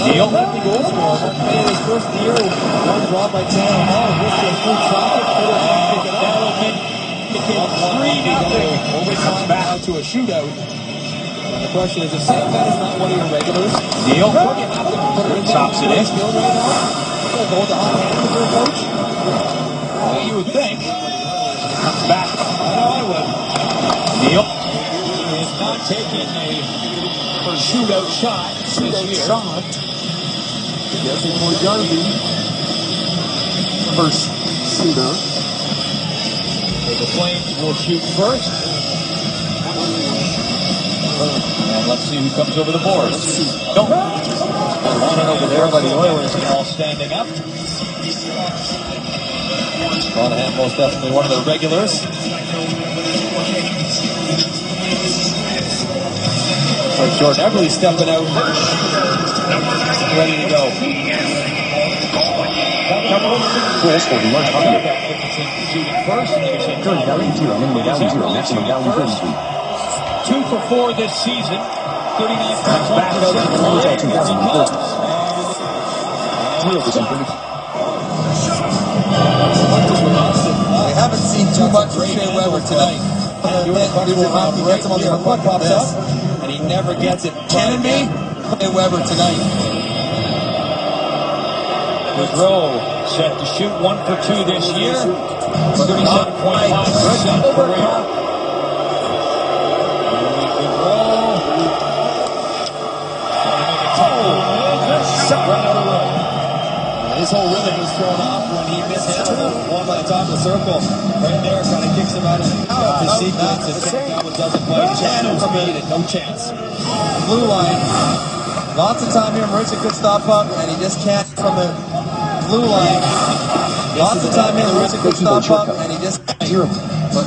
Neal. Goal scorer. In his first year, one draw by Taylor Hall. This is full traffic. Overtime back to a shootout. And the question is, if Sam Bennett's not one of your regulars, Neal. you have to put it in. Chops it in. Hold the hot hand with your coach. you would think. Comes back. I would. Neal is not taking a shootout shot this year. Guessing for Garvey. First shooter. The Flames will shoot first. And let's see who comes over the boards. Nope. One over there by the Oilers and all standing up. Monahan most definitely one of the regulars. So Jordan Everly stepping out. Ready to go. Goals for the large hockey. Shooting first. Current value 0, minimum value 0, maximum value 33. 2 for 4 this season. 39 points back out to the NHL 2014. 0% for We haven't seen too much of Shea Weber tonight. Gets him on the puck pops up, and he never gets it. Can it be? Shea Weber tonight. Gaudreau set to shoot 1 for 2 this year. 37.5% career. His whole rhythm was thrown off when he mishandled the one by the top of the circle. Right there, kind of kicks him out of the sequence, and Cannavale doesn't play. Channel speed and no chance. Blue line. Lots of time here. Maritza could stop up, and he just can't from the blue line. Lots of time here. Maritza could stop up, and he just can't. But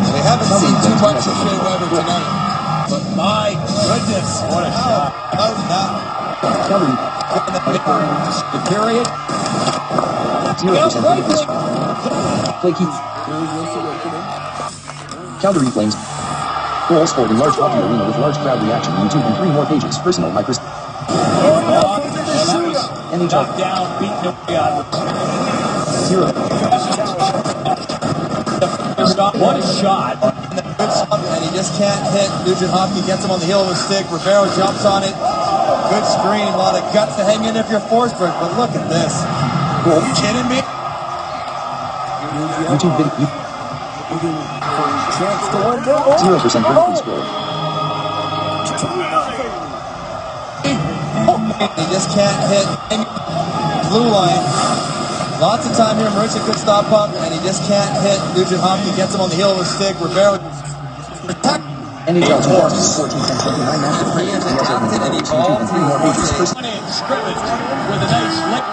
we haven't seen too much of Shea Weber tonight. But my goodness, what a shot. Out now. Calgary. The period. 0% Flaky. Calgary Flames. Goals for the large hockey arena with large crowd reaction. YouTube and 3 more pages. Personal by Chris. NHL. Knocked down, beaten up. 0. What a shot. And he just can't hit. Nugent Hopkins gets him on the heel of the stick. Rivero jumps on it. Good screen. A lot of guts to hang in if you're Forsberg. But look at this. Are you kidding me? YouTube video. 0% vertical score. He just can't hit. Blue line. Lots of time here. Maritza could stop up, and he just can't hit. Nugent Hopkins gets him on the heel of the stick. Rivero. NHL 2014 and 29 Nashville Predators vs Edmonton Oilers. YouTube and 3 more pages. Scrimmage with a nice lick.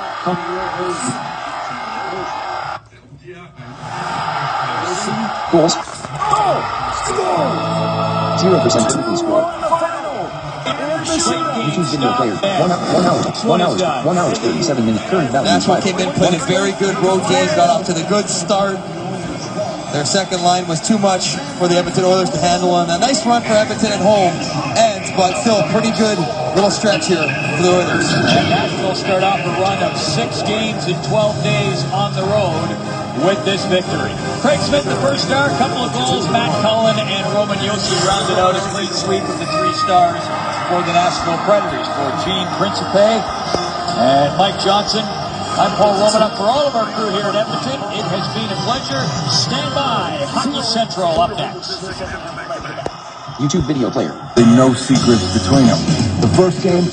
Goals. 0% vertical score. YouTube video player. 1 hour, 37 minutes. Current value. Nashville came in, played a very good road game, got off to the good start. Their second line was too much for the Edmonton Oilers to handle, and a nice run for Edmonton at home ends, but still a pretty good little stretch here for the Oilers. And Nashville start off a run of 6 games in 12 days on the road with this victory. Craig Smith, the first star, a couple of goals. Matt Cullen and Roman Josi rounded out a clean sweep of the 3 stars for the Nashville Predators. For Gene Principe and Mike Johnson, I'm Paul Romanoff. For all of our crew here at Edmonton, it has been a pleasure. Stand by. Hockey Central up next. YouTube video player. No secrets between them. The first game,